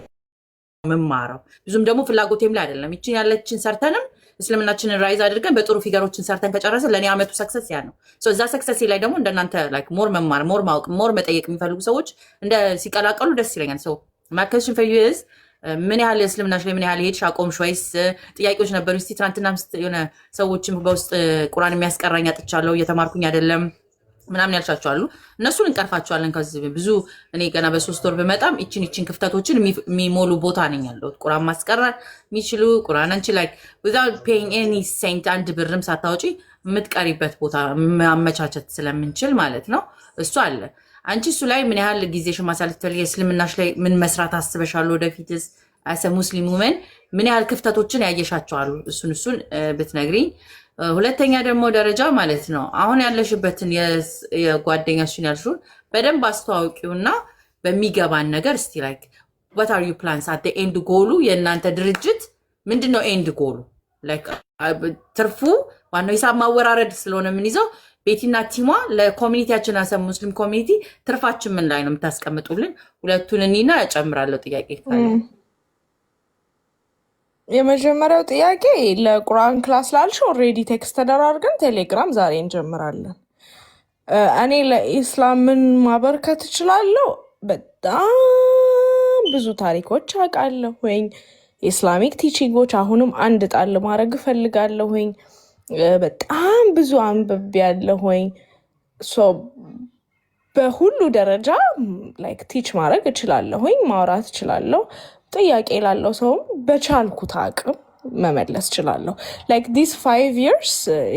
መማራው ብዙም ደግሞ ፍላጎቴም ላይ አይደለም። ይቺን ያለችን ሰርተንም እስልምናችንን ራይዝ አድርገን በጥሩ ፊገሮችን ሰርተን ከጨረሰን ለኔ አመቱ ሰክሰስ ያ ነው። ሶ እዛ ሰክሰስ ላይ ደግሞ እንደናንተ ላይክ ሞር መማር ሞር ማወቅ ሞር መጠየቅ የሚፈልጉ ሰዎች እንደ ሲቀላቀሉ ደስ ይለኛል። ሶ ማከሽን for you is ምን ያህል እስልምናሽ ላይ ምን ያህል ሄድሽ አቆምሽ ወይስ ጥያቄዎች ነበሩ? እስቲ ትናንትና የሆነ ሰዎችም በውስጥ ቁርአን የሚያስቀራኝ አጥቻለሁ እየተማርኩኝ አይደለም ምናምን ያልሻቸው አሉ። እነሱን እንቀርፋቸዋለን። ከዚህ ብዙ እኔ ገና በ3 ወር በመጣም እቺን ክፍተቶችን የሚሞሉ ቦታ ነኝ ያለው ቁርአን ማስቀራት የሚችሉ ቁርአን አንቺ ላይ without paying any cent አንድ ብርም ሳታወጪ የምትቀሪበት ቦታ ማመቻቸት ስለምንችል ማለት ነው። እሱ አለ። አንቺ እሱ ላይ ምን ያህል ጊዜሽን ማሳለፍ ትፈልጊ? እስልምናሽ ላይ ምን መስራት አስበሻል? ወደፊትስ as a Muslim woman ምን ያህል ክፍተቶችን ያየሻቸው አሉ? እሱን ብትነግሪኝ። ሁለተኛ ደግሞ ደረጃ ማለት ነው አሁን ያለሽበትን የጓደኛሽን ያልሽውን በደንብ አስተዋውቂውና በሚገባን ነገር እስቲ ላይክ what are your plans at the end goal የእናንተ ድርጅት ምንድነው ኤንድ ጎሉ? ላይክ ትርፉ ዋናው ሂሳብ ማወራረድ ስለሆነ ምን ይዘው ቤቲና ቲሟ ለኮሚኒቲያችን አሰ ሙስሊም ኮሚኒቲ ትርፋችን ምን ላይ ነው የምታስቀምጡልን? ሁለቱን እኔና እጨምራለሁ ጥያቄ ካለ የመጀመሪያው ጥያቄ ለቁርአን ክላስ ላልሽ ኦልሬዲ ቴክስት ተደራርገን ቴሌግራም ዛሬ እንጀምራለን። እኔ ለኢስላም ምን ማበርከት እችላለሁ? በጣም ብዙ ታሪኮች አውቃለሁ ወይ ኢስላሚክ ቲቺንጎች አሁንም አንድ ጣል ማድረግ እፈልጋለሁ ወይ በጣም ብዙ አንብቤያለሁ ወይ ሶ በሁሉ ደረጃ ላይክ ቲች ማድረግ እችላለሁ ወይ ማውራት እችላለሁ። ጥያቄ ላለው ሰውም በቻልኩት አቅም መመለስ እችላለሁ። ላይክ ዲስ 5 years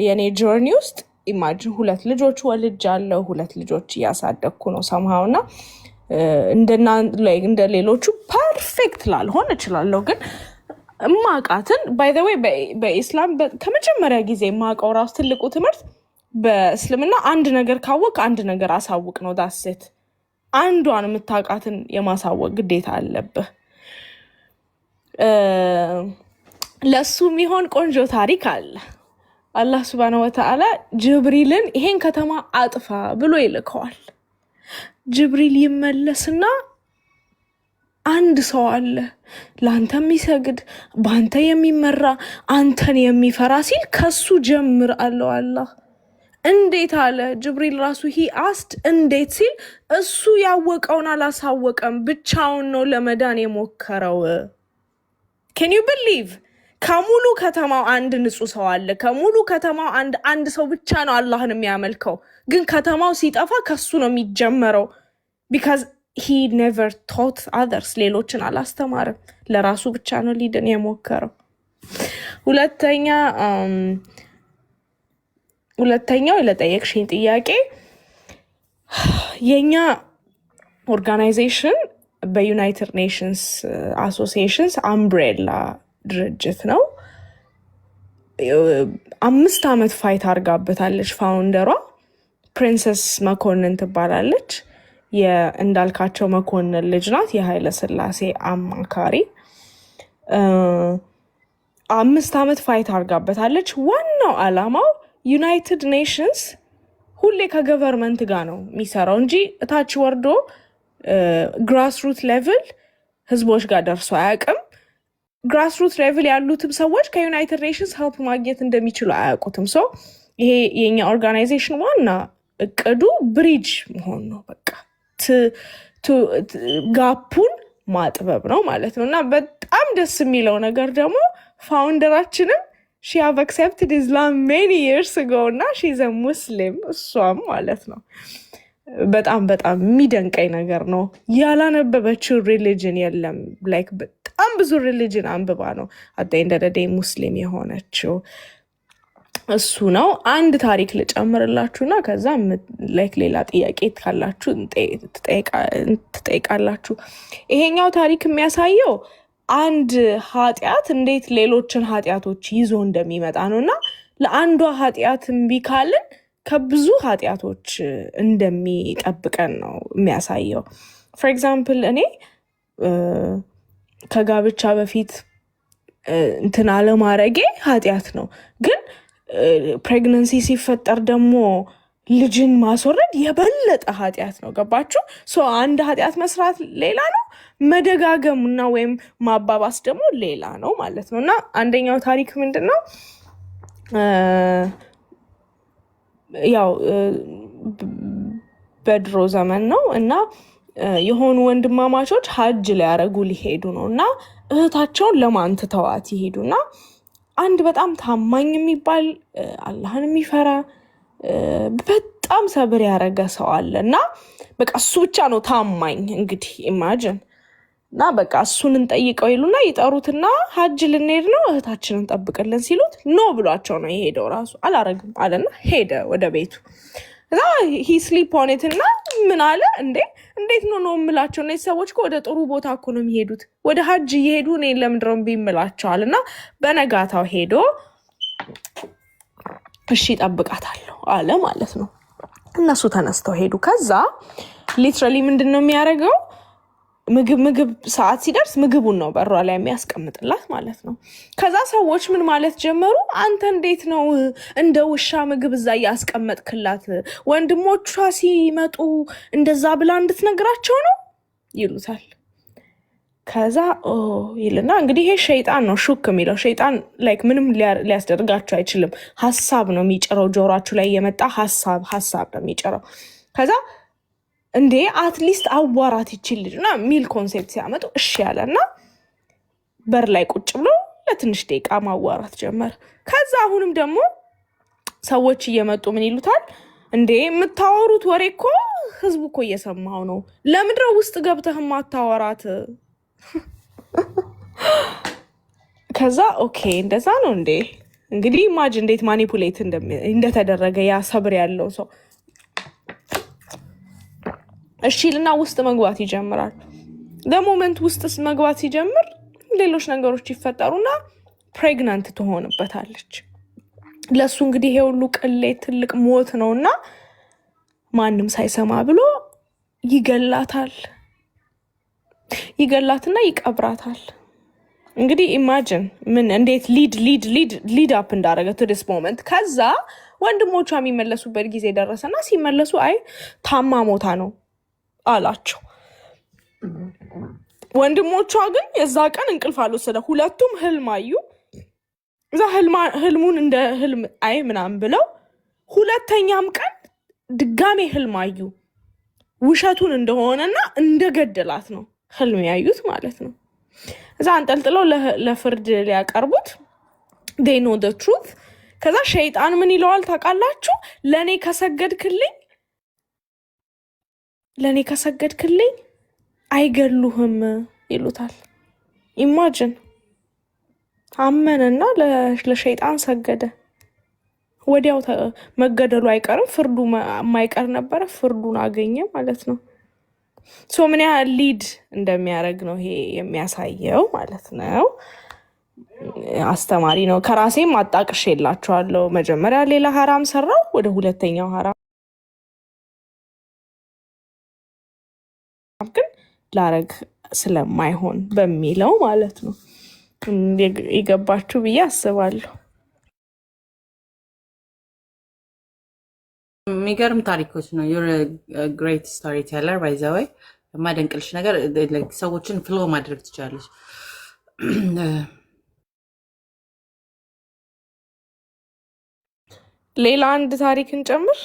የኔ ጆርኒ ውስጥ ኢማጂን 2 ልጆች ወልጃለሁ። 2 ልጆች እያሳደግኩ ነው somehow እና እንደ ሌሎቹ ፐርፌክት ላልሆን እችላለሁ ግን ማቃትን by the way በኢስላም ከመጀመሪያ ጊዜ ማቀው ራስ ትልቁ ትምህርት በእስልምና አንድ ነገር ካወቅ አንድ ነገር አሳውቅ ነው። ዳሴት አንዷን የምታውቃትን የማሳወቅ ግዴታ አለብህ። ለሱ የሚሆን ቆንጆ ታሪክ አለ። አላህ Subhanahu Wa Ta'ala ጅብሪልን ይሄን ከተማ አጥፋ ብሎ ይልከዋል። ጅብሪል ይመለስና አንድ ሰው አለ ላንተ የሚሰግድ ባንተ የሚመራ አንተን የሚፈራ ሲል ከሱ ጀምር አለው አላህ። እንዴት አለ ጅብሪል ራሱ አስድ እንዴት ሲል እሱ ያወቀውን አላሳወቀም ብቻውን ነው ለመዳን የሞከረው። can you believe ከሙሉ ከተማው አንድ ንጹህ ሰው አለ። ከሙሉ ከተማው አንድ ሰው ብቻ ነው አላህን የሚያመልከው ግን ከተማው ሲጠፋ ከሱ ነው የሚጀመረው because he never taught others ሌሎችን አላስተማረም ለራሱ ብቻ ነው ሊድን የሞከረው። ሁለተኛው ለጠየቅሽኝ ጥያቄ የኛ ኦርጋናይዜሽን በዩናይትድ ኔሽንስ አሶሲዬሽንስ አምብሬላ ድርጅት ነው። 5 ዓመት ፋይት አድርጋበታለች። ፋውንደሯ ፕሪንሰስ መኮንን ትባላለች። የእንዳልካቸው መኮንን ልጅ ናት። የኃይለ ሥላሴ አማካሪ 5 ዓመት ፋይት አድርጋበታለች። ዋናው ዓላማው ዩናይትድ ኔሽንስ ሁሌ ከገቨርንመንት ጋር ነው የሚሰራው እንጂ እታች ወርዶ ግራስሩት ሌቭል ህዝቦች ጋር ደርሶ አያውቅም። ግራስሩት ሌቭል ያሉትም ሰዎች ከዩናይትድ ኔሽንስ ሄልፕ ማግኘት እንደሚችሉ አያውቁትም። ሰው ይሄ የኛ ኦርጋናይዜሽን ዋና እቅዱ ብሪጅ መሆን ነው። በቃ ጋፑን ማጥበብ ነው ማለት ነው። እና በጣም ደስ የሚለው ነገር ደግሞ ፋውንደራችንም she have accepted Islam many years ago እና she's a Muslim እሷም ማለት ነው። በጣም በጣም የሚደንቀኝ ነገር ነው። ያላነበበችው ሪሊጅን የለም። ላይክ በጣም ብዙ ሪሊጅን አንብባ ነው አደይ ሙስሊም የሆነችው። እሱ ነው። አንድ ታሪክ ልጨምርላችሁና ከዛ ላይክ ሌላ ጥያቄ ካላችሁ ትጠይቃላችሁ። ይሄኛው ታሪክ የሚያሳየው አንድ ኃጢአት እንዴት ሌሎችን ኃጢአቶች ይዞ እንደሚመጣ ነው እና ለአንዷ ኃጢአት እምቢ ካልን ከብዙ ኃጢአቶች እንደሚጠብቀን ነው የሚያሳየው። ፎር ኤግዛምፕል እኔ ከጋብቻ በፊት እንትን አለማረጌ ኃጢአት ነው፣ ግን ፕሬግነንሲ ሲፈጠር ደግሞ ልጅን ማስወረድ የበለጠ ኃጢአት ነው። ገባችሁ? አንድ ኃጢአት መስራት ሌላ ነው፣ መደጋገም እና ወይም ማባባስ ደግሞ ሌላ ነው ማለት ነው። እና አንደኛው ታሪክ ምንድን ነው? ያው በድሮ ዘመን ነው እና የሆኑ ወንድማማቾች ሀጅ ሊያረጉ ሊሄዱ ነው እና እህታቸውን ለማን ትተዋት ይሄዱና አንድ በጣም ታማኝ የሚባል አላህን የሚፈራ በጣም ሰብር ያረገ ሰው አለ እና በቃ እሱ ብቻ ነው ታማኝ። እንግዲህ ኢማጅን እና በቃ እሱን እንጠይቀው ይሉና ይጠሩትና ሀጅ ልንሄድ ነው እህታችንን ጠብቅልን ሲሉት ኖ ብሏቸው ነው የሄደው። ራሱ አላረግም አለና ሄደ ወደ ቤቱ። እዛ ሂ ስሊፕ ኦን ኢት እና ምን አለ እንዴት ነው የምላቸው? እነዚህ ሰዎች ወደ ጥሩ ቦታ እኮ ነው የሚሄዱት፣ ወደ ሀጅ እየሄዱ እኔ ለምንድነው እምቢ እምላቸዋል? እና በነጋታው ሄዶ እሺ እጠብቃታለሁ አለ ማለት ነው። እነሱ ተነስተው ሄዱ። ከዛ ሊትራሊ ምንድን ነው የሚያደርገው? ምግብ ሰዓት ሲደርስ ምግቡን ነው በሯ ላይ የሚያስቀምጥላት ማለት ነው። ከዛ ሰዎች ምን ማለት ጀመሩ? አንተ እንዴት ነው እንደ ውሻ ምግብ እዛ እያስቀመጥክላት? ወንድሞቿ ሲመጡ እንደዛ ብላ እንድትነግራቸው ነው ይሉታል። ከዛ ይልና እንግዲህ ይሄ ሸይጣን ነው ሹክ የሚለው። ሸይጣን ላይክ ምንም ሊያስደርጋቸው አይችልም። ሀሳብ ነው የሚጭረው፣ ጆሯችሁ ላይ የመጣ ሀሳብ ነው የሚጭረው። ከዛ እንዴ አትሊስት አዋራት ይችል ልጅ እና ሚል ኮንሴፕት ሲያመጡ እሺ ያለና በር ላይ ቁጭ ብሎ ለትንሽ ደቂቃ ማዋራት ጀመር። ከዛ አሁንም ደግሞ ሰዎች እየመጡ ምን ይሉታል? እንዴ የምታወሩት ወሬ እኮ ህዝቡ እኮ እየሰማው ነው፣ ለምድረው ውስጥ ገብተህ ማታወራት? ከዛ ኦኬ እንደዛ ነው እንዴ? እንግዲህ ኢማጅ እንዴት ማኒፑሌት እንደተደረገ ያ ሰብር ያለው ሰው እሺልና ውስጥ መግባት ይጀምራል። ለሞመንት ውስጥ መግባት ሲጀምር ሌሎች ነገሮች ይፈጠሩና ፕሬግናንት ትሆንበታለች። ለሱ እንግዲህ ይሄ ሁሉ ቅሌት ትልቅ ሞት ነውና ማንም ሳይሰማ ብሎ ይገላትና ይቀብራታል። እንግዲህ ኢማጂን ምን እንዴት ሊድ አፕ እንዳደረገ ቱ ዲስ ሞመንት። ከዛ ወንድሞቿ የሚመለሱበት ጊዜ ደረሰና ሲመለሱ አይ ታማ ሞታ ነው አላቸው። ወንድሞቿ ግን የዛ ቀን እንቅልፍ አልወሰደ። ሁለቱም ህልም አዩ። እዛ ህልሙን እንደ ህልም አይ ምናምን ብለው ሁለተኛም ቀን ድጋሜ ህልም አዩ። ውሸቱን እንደሆነና እንደገደላት ነው ህልም ያዩት ማለት ነው። እዛ አንጠልጥለው ለፍርድ ሊያቀርቡት they know the truth። ከዛ ሸይጣን ምን ይለዋል ታውቃላችሁ? ለኔ ከሰገድክልኝ አይገሉህም ይሉታል። ኢማጂን አመነና ለሸይጣን ሰገደ። ወዲያው መገደሉ አይቀርም፣ ፍርዱ የማይቀር ነበረ። ፍርዱን አገኘ ማለት ነው። ምን ያህል ሊድ እንደሚያደርግ ነው ይሄ የሚያሳየው ማለት ነው። አስተማሪ ነው። ከራሴም አጣቅሽ የላቸዋለሁ። መጀመሪያ ሌላ ሀራም ሰራው፣ ወደ ሁለተኛው ሀራም ግን ላረግ ስለማይሆን በሚለው ማለት ነው። የገባችሁ ብዬ አስባለሁ። የሚገርም ታሪኮች ነው። ዩር ግሬት ስቶሪ ቴለር ባይ ዘ ወይ። የማደንቅልሽ ነገር ሰዎችን ፍሎ ማድረግ ትችላለች። ሌላ አንድ ታሪክን ጨምር።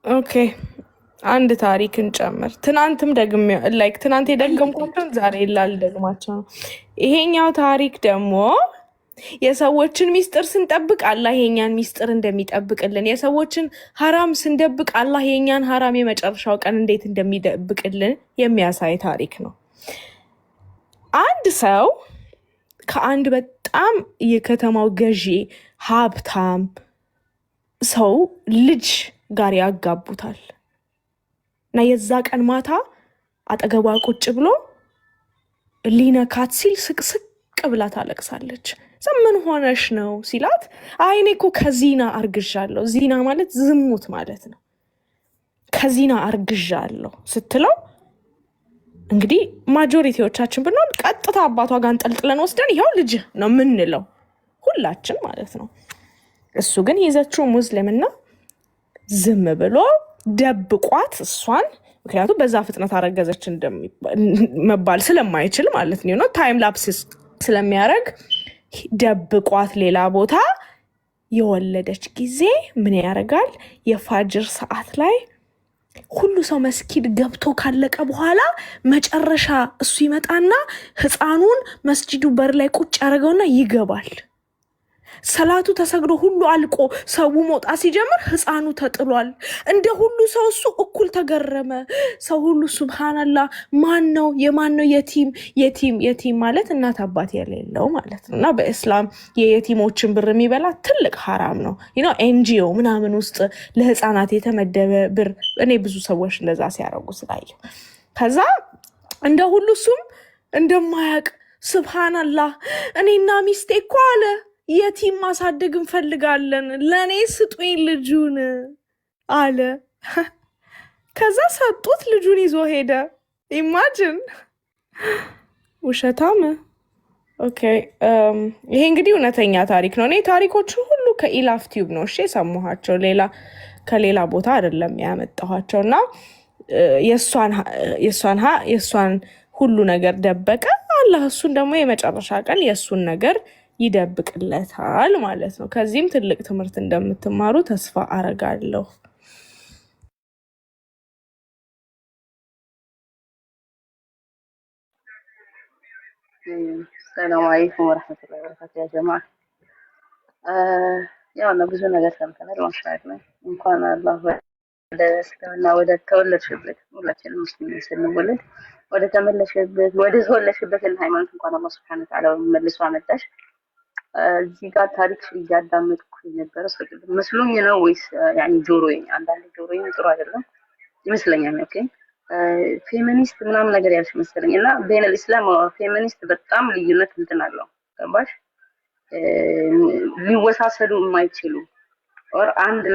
ኦኬ አንድ ታሪክን ጨምር። ትናንትም ደግሜ ላይክ ትናንት የደገምኳቸውን ዛሬ ላልደግማቸው ነው። ይሄኛው ታሪክ ደግሞ የሰዎችን ሚስጥር ስንጠብቅ አላህ የኛን ሚስጥር እንደሚጠብቅልን፣ የሰዎችን ሀራም ስንደብቅ አላህ የኛን ሀራም የመጨረሻው ቀን እንዴት እንደሚደብቅልን የሚያሳይ ታሪክ ነው። አንድ ሰው ከአንድ በጣም የከተማው ገዢ ሀብታም ሰው ልጅ ጋር ያጋቡታል እና የዛ ቀን ማታ አጠገቧ ቁጭ ብሎ ሊነካት ሲል ስቅስቅ ብላ ታለቅሳለች። ምን ሆነሽ ነው ሲላት፣ አይ እኔ እኮ ከዚና አርግዣለሁ። ዚና ማለት ዝሙት ማለት ነው። ከዚና አርግዣለሁ ስትለው እንግዲህ ማጆሪቲዎቻችን ብንሆን ቀጥታ አባቷ ጋር እንጠልጥለን ወስደን ይኸው ልጅ ነው የምንለው ሁላችን ማለት ነው። እሱ ግን ይዘችው ሙስሊምና ዝም ብሎ ደብቋት እሷን፣ ምክንያቱም በዛ ፍጥነት አረገዘች መባል ስለማይችል ማለት ነው፣ ታይም ላፕስ ስለሚያደርግ ደብቋት ሌላ ቦታ የወለደች ጊዜ ምን ያደርጋል? የፋጅር ሰዓት ላይ ሁሉ ሰው መስጊድ ገብቶ ካለቀ በኋላ መጨረሻ እሱ ይመጣና ህፃኑን መስጂዱ በር ላይ ቁጭ ያደረገውና ይገባል። ሰላቱ ተሰግዶ ሁሉ አልቆ ሰው መውጣት ሲጀምር ህፃኑ ተጥሏል። እንደ ሁሉ ሰው እሱ እኩል ተገረመ። ሰው ሁሉ ሱብሃንአላህ፣ ማን ነው የማን ነው የቲም? የቲም ማለት እናት አባት የሌለው ማለት ነው። እና በእስላም የየቲሞችን ብር የሚበላ ትልቅ ሀራም ነው። ኤንጂኦ ምናምን ውስጥ ለህፃናት የተመደበ ብር እኔ ብዙ ሰዎች እንደዛ ሲያደርጉ ስላየው፣ ከዛ እንደ ሁሉ እሱም እንደማያውቅ ሱብሃንአላህ፣ እኔና ሚስቴ እኮ አለ የቲም ማሳደግ እንፈልጋለን፣ ለእኔ ስጡኝ ልጁን አለ። ከዛ ሰጡት፣ ልጁን ይዞ ሄደ። ኢማጅን ውሸታም። ኦኬ ይሄ እንግዲህ እውነተኛ ታሪክ ነው። እኔ ታሪኮችን ሁሉ ከኢላፍ ቲዩብ ነው የሰማኋቸው፣ ከሌላ ቦታ አይደለም ያመጣኋቸው። እና የእሷን ሁሉ ነገር ደበቀ አላህ። እሱን ደግሞ የመጨረሻ ቀን የእሱን ነገር ይደብቅለታል ማለት ነው። ከዚህም ትልቅ ትምህርት እንደምትማሩ ተስፋ አረጋለሁ። ሰላም አለይኩም ወራህመቱላሂ ወበረካቱ። ያ ጀማዓ ያው ነው ብዙ ነገር ሰምተናል። ማሻአላህ እንኳን አላህ ወደ እስልምና ወደ ተወለድሽበት ሁላችንም ሙስሊም ስንወለድ ወደ ተወለድሽበት ሃይማኖት እንኳን አላህ ሱብሓነሁ ወተዓላ መልሶ አመጣሽ። እዚህ ጋር ታሪክ እያዳመጥኩ የነበረ መስሎኝ ነው ወይስ ያኒ ጆሮዬ? አንዳንድ ጆሮዬ ጥሩ አይደለም ይመስለኛል። ኦኬ ፌሚኒስት ምናምን ነገር ያልሽ መሰለኝ። እና በይነል ኢስላም ፌሚኒስት በጣም ልዩነት እንትን አለው ገባሽ? ሊወሳሰዱ የማይችሉ ኦር አንድ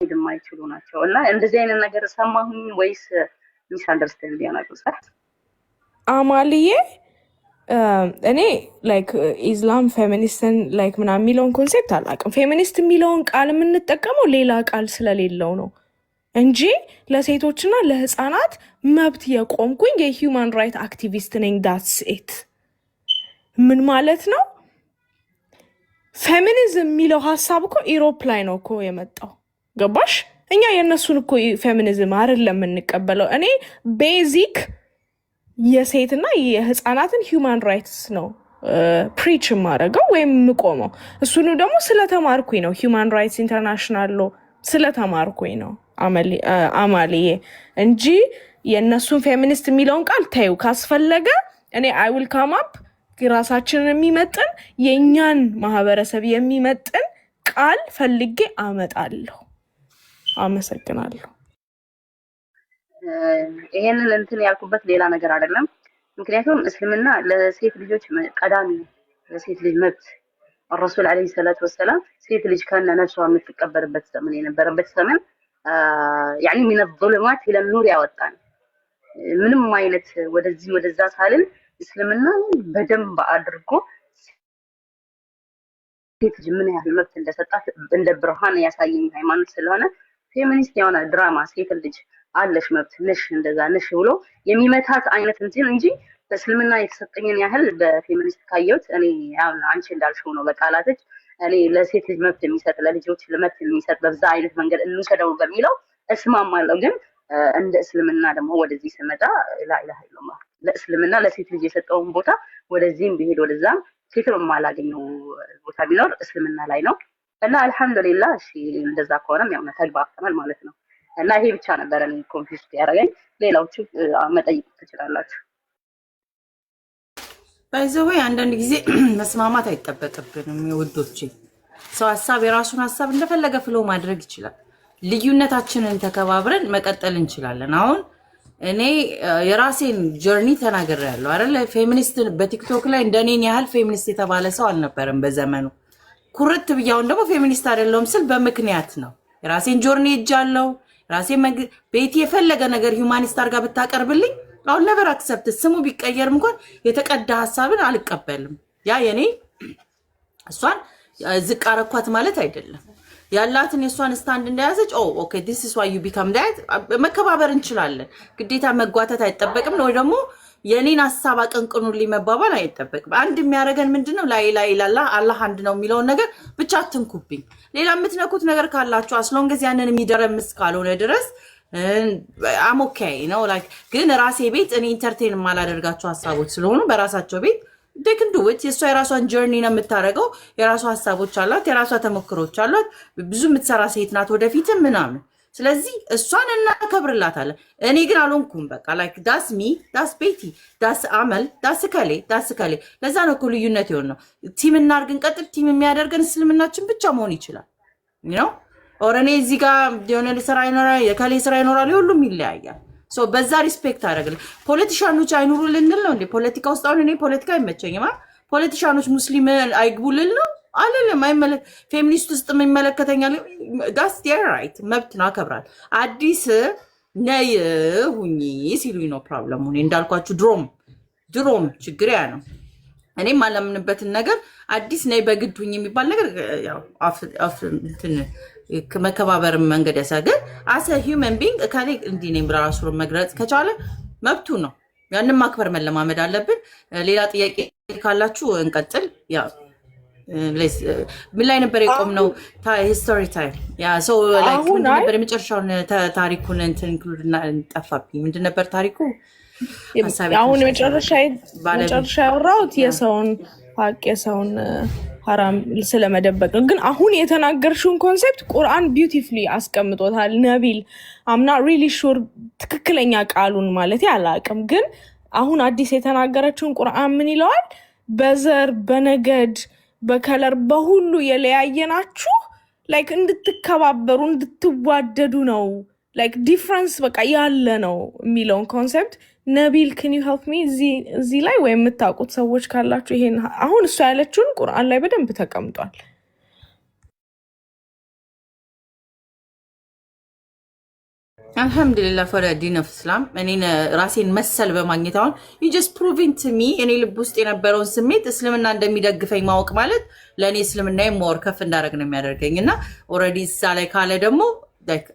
የማይችሉ ናቸው። እና እንደዚህ አይነት ነገር ሰማሁኝ ወይስ ሚስ አንደርስታንድ ያናቁ ሰዓት አማልዬ እኔ ላይክ ኢስላም ፌሚኒስትን ላይክ ምናምን የሚለውን ኮንሴፕት አላውቅም። ፌሚኒስት የሚለውን ቃል የምንጠቀመው ሌላ ቃል ስለሌለው ነው እንጂ ለሴቶችና ለህፃናት መብት የቆምኩኝ የሂውማን ራይት አክቲቪስት ነኝ። ዳትስ ኢት። ምን ማለት ነው? ፌሚኒዝም የሚለው ሀሳብ እኮ ኢሮፕ ላይ ነው እኮ የመጣው ገባሽ? እኛ የእነሱን እኮ ፌሚኒዝም አይደለም የምንቀበለው። እኔ ቤዚክ የሴትና የህፃናትን ሂውማን ራይትስ ነው ፕሪች የማደርገው ወይም የምቆመው። እሱኑ ደግሞ ስለተማርኩኝ ነው። ሂውማን ራይትስ ኢንተርናሽናል ሎ ስለተማርኩኝ ነው አማልዬ፣ እንጂ የእነሱን ፌሚኒስት የሚለውን ቃል ታዩ ካስፈለገ እኔ አይ ዊል ካም አፕ ራሳችንን የሚመጥን የእኛን ማህበረሰብ የሚመጥን ቃል ፈልጌ አመጣለሁ። አመሰግናለሁ። ይሄንን እንትን ያልኩበት ሌላ ነገር አይደለም። ምክንያቱም እስልምና ለሴት ልጆች ቀዳሚ ለሴት ልጅ መብት الرسول عليه الصلاة والسلام ሴት ልጅ ከነ ነፍሷ የምትቀበልበት ዘመን የነበረበት ዘመን يعني من الظلمات الى النور ያወጣን ምንም አይነት ወደዚህ ወደዛ ሳልን እስልምና በደንብ አድርጎ ሴት ልጅ ምን ያህል መብት እንደሰጣት እንደ ብርሃን ያሳየኝ ሃይማኖት ስለሆነ ፌሚኒስት የሆነ ድራማ ሴት ልጅ አለሽ መብት ነሽ እንደዛ ነሽ ብሎ የሚመታት አይነት እንጂ በእስልምና የተሰጠኝን ያህል በፌሚኒስት ካየሁት እኔ አንቺ እንዳልሽው ነው በቃላቶች እኔ ለሴት ልጅ መብት የሚሰጥ ለልጆች መብት የሚሰጥ በዛ አይነት መንገድ እንውሰደው በሚለው እስማማለሁ። ግን እንደ እስልምና ደግሞ ወደዚህ ስመጣ ላኢላሃ ኢላላህ ለእስልምና ለሴት ልጅ የሰጠውን ቦታ ወደዚህም ቢሄድ ወደዛም ሴትም ማላገኘው ቦታ ቢኖር እስልምና ላይ ነው እና አልহামዱሊላህ እሺ እንደዛ ከሆነም ያው ተግባብተናል ማለት ነው። እና ይሄ ብቻ ነበር እኔ ኮንፊውዝ ያደረገኝ። ሌላዎቹ መጠየቅ ትችላላችሁ። ባይዘው አንዳንድ ጊዜ መስማማት አይጠበቅብንም ውዶቼ። ሰው ሐሳብ የራሱን ሐሳብ እንደፈለገ ፍሎ ማድረግ ይችላል። ልዩነታችንን ተከባብረን መቀጠል እንችላለን። አሁን እኔ የራሴን ጆርኒ ተናግሬያለሁ አይደል? ፌሚኒስት በቲክቶክ ላይ እንደኔን ያህል ፌሚኒስት የተባለ ሰው አልነበረም በዘመኑ። ኩርት ብያውን ደግሞ ፌሚኒስት አይደለሁም ስል በምክንያት ነው። የራሴን ጆርኒ እጃለሁ። ራሴን ቤት የፈለገ ነገር ሂዩማኒስት አድርጋ ብታቀርብልኝ አሁን ነበር አክሰፕት ስሙ ቢቀየርም እንኳን የተቀዳ ሐሳብን አልቀበልም። ያ የኔ እሷን ዝቅ አረኳት ማለት አይደለም። ያላትን የሷን ስታንድ እንደያዘች ኦኬ this is why you become that መከባበር እንችላለን። ግዴታ መጓተት አይጠበቅም ነው ደግሞ የኔን ሐሳብ አቀንቅኑልኝ መባባል አይጠበቅም። አንድ የሚያረጋን ምንድነው ላኢላሃ ኢላላህ አላህ አንድ ነው የሚለው ነገር ብቻ አትንኩብኝ። ሌላ የምትነኩት ነገር ካላችሁ አስሎንገዝ ያንን የሚደረምስ ካልሆነ ድረስ አም ኦኬ ነው ላይክ ግን ራሴ ቤት እኔ ኢንተርቴን ማላደርጋቸው ሐሳቦች ስለሆኑ በራሳቸው ቤት they can do it የሷ የራሷን ጆርኒ ነው የምታረገው። የራሷ ሐሳቦች አሏት፣ የራሷ ተሞክሮች አሏት። ብዙ የምትሰራ ሴት ናት ወደፊትም ምናምን። ስለዚህ እሷን እናከብርላታለን። እኔ ግን አልሆንኩም በቃ ላይክ ዳስ ሚ ዳስ ቤቲ ዳስ አመል ዳስ ከሌ ለዛ ነው እኮ ልዩነት የሆነው። ቲም እናርግን ቀጥል ቲም የሚያደርገን እስልምናችን ብቻ መሆን ይችላል ነው ኦረኔ እዚህ ጋር የሆነ ስራ ይኖራል የከሌ ስራ ይኖራል ሁሉም ይለያያል። ሶ በዛ ሪስፔክት አደረግልን። ፖለቲሻኖች አይኑሩልን ነው እንዴ? ፖለቲካ ውስጥ አሁን እኔ ፖለቲካ አይመቸኝማ። ፖለቲሻኖች ሙስሊም አይግቡልን ነው አይደለም። ፌሚኒስት ውስጥ የሚመለከተኛል ዳስ ዴር ራይት መብት ነው አከብራል። አዲስ ነይ ሁኚ ሲሉኝ ነው ፕሮብለሙ። እኔ እንዳልኳችሁ ድሮም ችግር ያ ነው። እኔም አላምንበትን ነገር አዲስ ነይ በግድ ሁኚ የሚባል ነገር ያው አፍ እንትን መከባበር መንገድ ያሳገን አሰ ሂዩመን ቢንግ ካለ እንዲህ ነኝ ብላ ራሱ መግለጽ ከቻለ መብቱ ነው። ያንን ማክበር መለማመድ አለብን። ሌላ ጥያቄ ካላችሁ እንቀጥል። ያ ምን ላይ ነበር የቆምነው? ሂስቶሪ ታይም ያ ሶ ላይክ ምን ነበር የመጨረሻውን ታሪኩን እንትን ኢንክሉድ እና ጠፋብኝ። ምንድን ነበር ታሪኩ? አሁን መጨረሻ ያወራሁት የሰውን ሀቅ የሰውን ሐራም ስለመደበቅ ግን አሁን የተናገርሽውን ኮንሴፕት ቁርአን ቢዩቲፉሊ አስቀምጦታል። ነቢል አምና ሪሊ ሹር ትክክለኛ ቃሉን ማለት አላውቅም፣ ግን አሁን አዲስ የተናገረችውን ቁርአን ምን ይለዋል? በዘር በነገድ በከለር በሁሉ የለያየናችሁ ላይክ እንድትከባበሩ እንድትዋደዱ ነው ላይክ ዲፍረንስ በቃ ያለ ነው የሚለውን ኮንሴፕት ነቢል can you help me እዚህ ላይ ወይ የምታውቁት ሰዎች ካላችሁ ይሄን አሁን እሱ ያለችውን ቁርአን ላይ በደንብ ተቀምጧል። አልহামዱሊላህ for the deen of Islam እኔ ራሴን መሰል በማግኘት አሁን you just proving to me እኔ ልብ ውስጥ የነበረውን ስሜት እስልምና እንደሚደግፈኝ ማወቅ ማለት ለኔ እስልምና ሞር ከፍ እንዳደረግ ነው የሚያደርገኝና ኦሬዲ እዛ ላይ ካለ ደግሞ like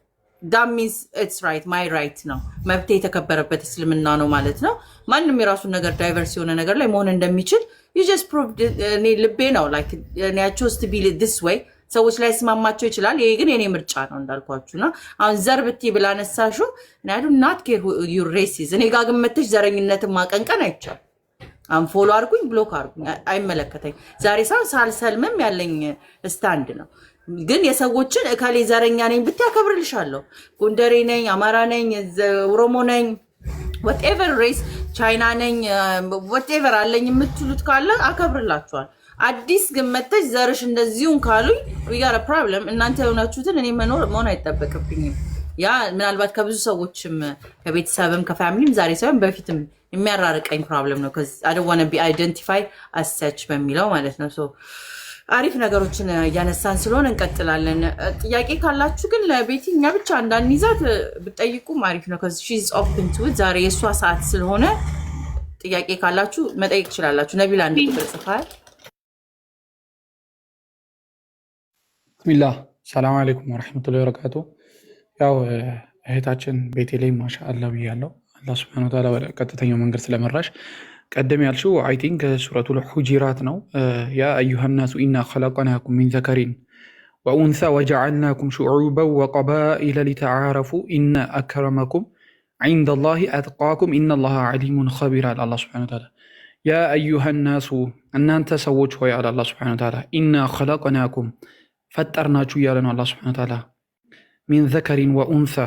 that means it's right my right ነው መብቴ የተከበረበት እስልምና ነው ማለት ነው። ማንንም የራሱን ነገር ዳይቨርስ የሆነ ነገር ላይ መሆን እንደሚችል you just proved እኔ ልቤ ነው like እኔ I chose to be this way ሰዎች ላይ ስማማቸው ይችላል። ይሄ ግን የኔ ምርጫ ነው እንዳልኳችሁና አሁን ዘር ብትይ ብላነሳሹ እና I do not care who your race is እኔ ጋር ግን መተሽ ዘረኝነትን ማቀንቀን አይቻልም። አንፎሎ አርጉኝ ብሎክ አርጉኝ አይመለከተኝ። ዛሬ ሳልሰልምም ያለኝ ስታንድ ነው። ግን የሰዎችን እካሌ ዘረኛ ነኝ ብታከብርልሻለሁ። ጎንደሬ ነኝ፣ አማራ ነኝ፣ ኦሮሞ ነኝ whatever race ቻይና ነኝ whatever አለኝ የምትሉት ካለ አከብርላችኋል። አዲስ ግን መተሽ ዘርሽ እንደዚሁን ካሉኝ we got a problem። እናንተ የሆናችሁትን እኔ መሆን አይጠበቅብኝም። ያ ምናልባት ከብዙ ሰዎችም ከቤተሰብም ከፋሚሊም ዛሬ ሳይሆን በፊትም የሚያራርቀኝ ፕሮብለም ነው cuz I don't want to be identified as such በሚለው ማለት ነው ሶ አሪፍ ነገሮችን ያነሳን ስለሆነ እንቀጥላለን ጥያቄ ካላችሁ ግን ለቤቲ እኛ ብቻ እንዳንይዛት ብትጠይቁም አሪፍ ነው cuz she is open to it ዛሬ የሷ ሰዓት ስለሆነ ጥያቄ ካላችሁ መጠየቅ ትችላላችሁ ነቢላ አንድ ቁጥር ጽፋል ቢስሚላህ ሰላም አለይኩም ወራህመቱላሂ ወበረካቱ ያው እህታችን ቤቴሌም ማሻአላ ብያለሁ አላህ Subhanahu Wa Ta'ala ወደ ቀጥተኛው መንገድ ስለመራሽ ቀደም ያልሽው አይ ቲንክ ሱረቱል ሁጁራት ነው ያ አዩሃ الناس ኢና خلقناكم من ذكر وانثى وجعلناكم شعوبا وقبائل لتعارفوا ان اكرمكم عند الله اتقاكم ان الله عليم خبير على الله Subhanahu Wa Ta'ala يا ايها الناس እናንተ ሰዎች ሆይ አለ አላህ Subhanahu Wa Ta'ala ኢና خلقناكم ፈጠርናችሁ ያለ ነው አላህ Subhanahu Wa Ta'ala من ذكر وانثى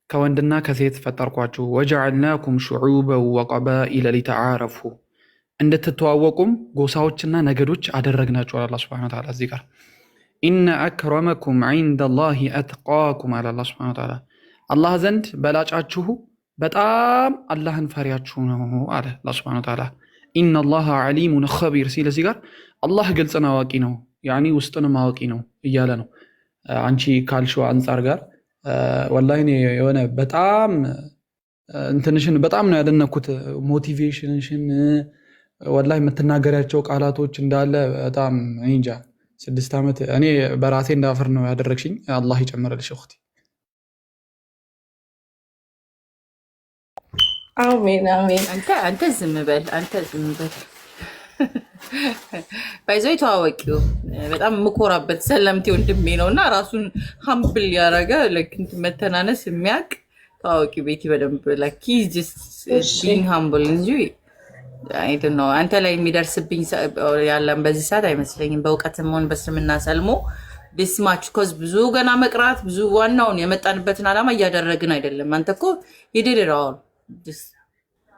ከወንድና ከሴት ፈጠርኳችሁ وجعلناكم شعوبا وقبائل لتعارفوا እንድትተዋወቁም ጎሳዎችና ነገዶች አደረግናችሁ አላህ Subhanahu Wa Ta'ala እዚህ ጋር إن أكرمكم عند الله أتقاكم على الله Subhanahu Wa Ta'ala አላህ ዘንድ በላጫችሁ በጣም አላህን ፈሪያችሁ ነው አለ አላህ Subhanahu Wa Ta'ala إن الله عليم خبير ሲል እዚህ ጋር አላህ ግልጽና አዋቂ ነው ያኒ ውስጥንም አዋቂ ነው እያለ ነው አንቺ ካልሽው አንፃር ጋር ወላሂ እኔ የሆነ በጣም እንትንሽን በጣም ነው ያደነኩት ሞቲቬሽንሽን ወላሂ የምትናገሪያቸው ቃላቶች እንዳለ በጣም እንጃ 6 ዓመት እኔ በራሴ እንዳፈር ነው ያደረግሽኝ አላህ ይጨምርልሽ እخቲ አሜን አሜን አንተ ዝም በል ባይዘይ ተዋወቂው በጣም ምኮራበት ሰላምቲ ወንድሜ ነውና ራሱን humble ያረጋ ለክንት መተናነስ የሚያቅ ተዋወቂ ቤቲ በደንብ like he's just being humble እንጂ I don't know አንተ ላይ የሚደርስብኝ ያለም በዚህ ሰዓት አይመስለኝም በእውቀትም ሆነ በስልምና ሰልሞ this much cause ብዙ ገና መቅራት ብዙ ዋናውን የመጣንበትን አላማ እያደረግን አይደለም አንተ እኮ you did it all just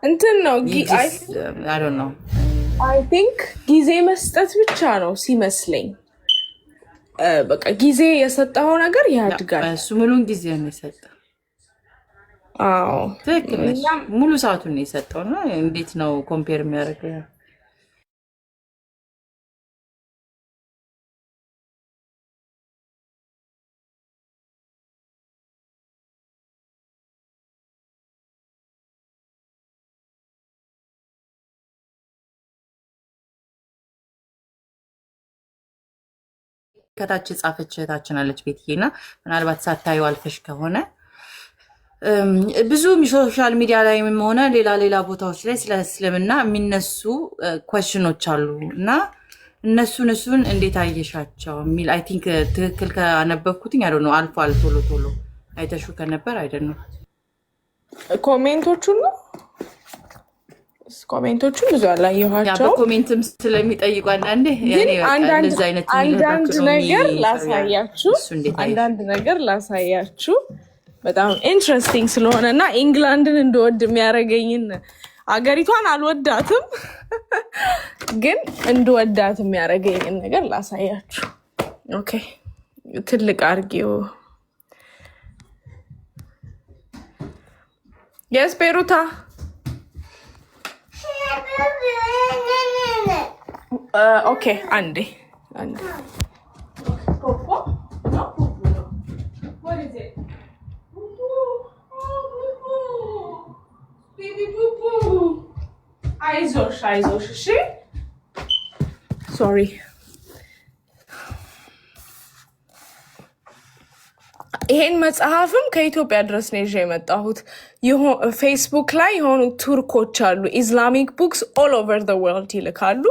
እንትን ነው I don't know I think ጊዜ መስጠት ብቻ ነው ሲመስለኝ በቃ ጊዜ የሰጠው ነገር ያድጋል እሱ ሙሉን ጊዜ ነው የሰጠው አዎ ትክክል ሙሉ ሰዓቱን ነው የሰጠውና እንዴት ነው ኮምፔር የሚያደርገው ከታች ጻፈች እህታችን አለች ቤትዬና ምናልባት ሳታዩ አልፈሽ ከሆነ ብዙ ሶሻል ሚዲያ ላይ ሆነ ሌላ ቦታዎች ላይ ስለ እስልምና የሚነሱ ኳስችኖች አሉና እነሱን እንዴት አየሻቸው የሚል አይ ቲንክ ትክክል ካነበብኩትኝ አይ ዶንት ኖ አልፏል ቶሎ አይተሹ ከነበር አይደል ነው ኮሜንቶቹን ብዙ አላየኋቸው በኮሜንትም ስለሚጠይቁ አንዳንዴ አንዳንድ ነገር ላሳያችሁ በጣም ኢንትረስቲንግ ስለሆነ እና ኢንግላንድን እንደወድ የሚያደርገኝን አገሪቷን አልወዳትም ግን እንደወዳት የሚያደርገኝን ነገር ላሳያችሁ ኦኬ ትልቅ አርጊው የስፔሩታ okay Andy Popo? No Popo no what is it? Popo oh Popo baby Popo Aizosh she sorry ይሄን መጽሐፍም ከኢትዮጵያ ድረስ ነው ይዤ የመጣሁት ፌስቡክ ላይ የሆኑ ቱርኮች አሉ ኢስላሚክ ቡክስ ኦል ኦቨር ዘ ወርልድ ይልካሉ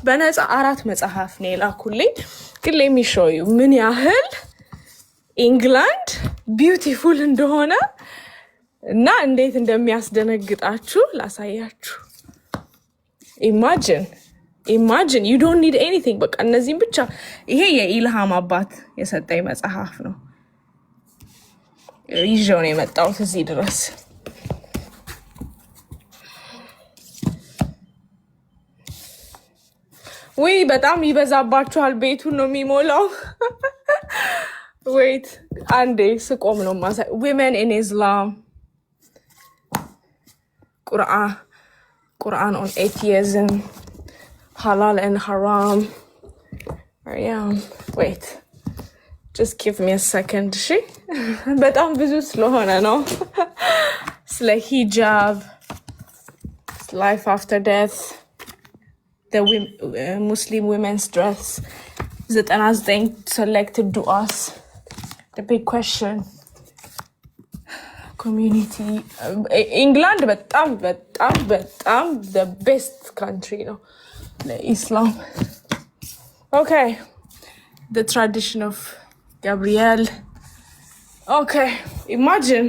በነፃ 4 መጽሐፍ ነው የላኩልኝ ግን ለሚሾዩ ምን ያህል ኢንግላንድ ቢዩቲፉል እንደሆነ እና እንዴት እንደሚያስደነግጣችሁ ላሳያችሁ ኢማጂን you don't need anything በቃ እነዚህም ብቻ ይሄ የኢልሃም አባት የሰጠኝ መጽሐፍ ነው ይዤው ነው የመጣሁት እዚህ ድረስ ወይ በጣም ይበዛባችኋል ቤቱን ነው የሚሞላው wait Ande ስቆም ነው ማሳይ women in Islam Quran on atheism halal and haram. Yeah, wait. Just give me a second, she. በጣም ብዙ ስለሆነ ነው ስለ hijab, life after death, the Muslim women's dress, 99 selected du'as, the big question, community. England በጣም the best country ነው Islam. Okay, the tradition of Gabriel. Okay, imagine.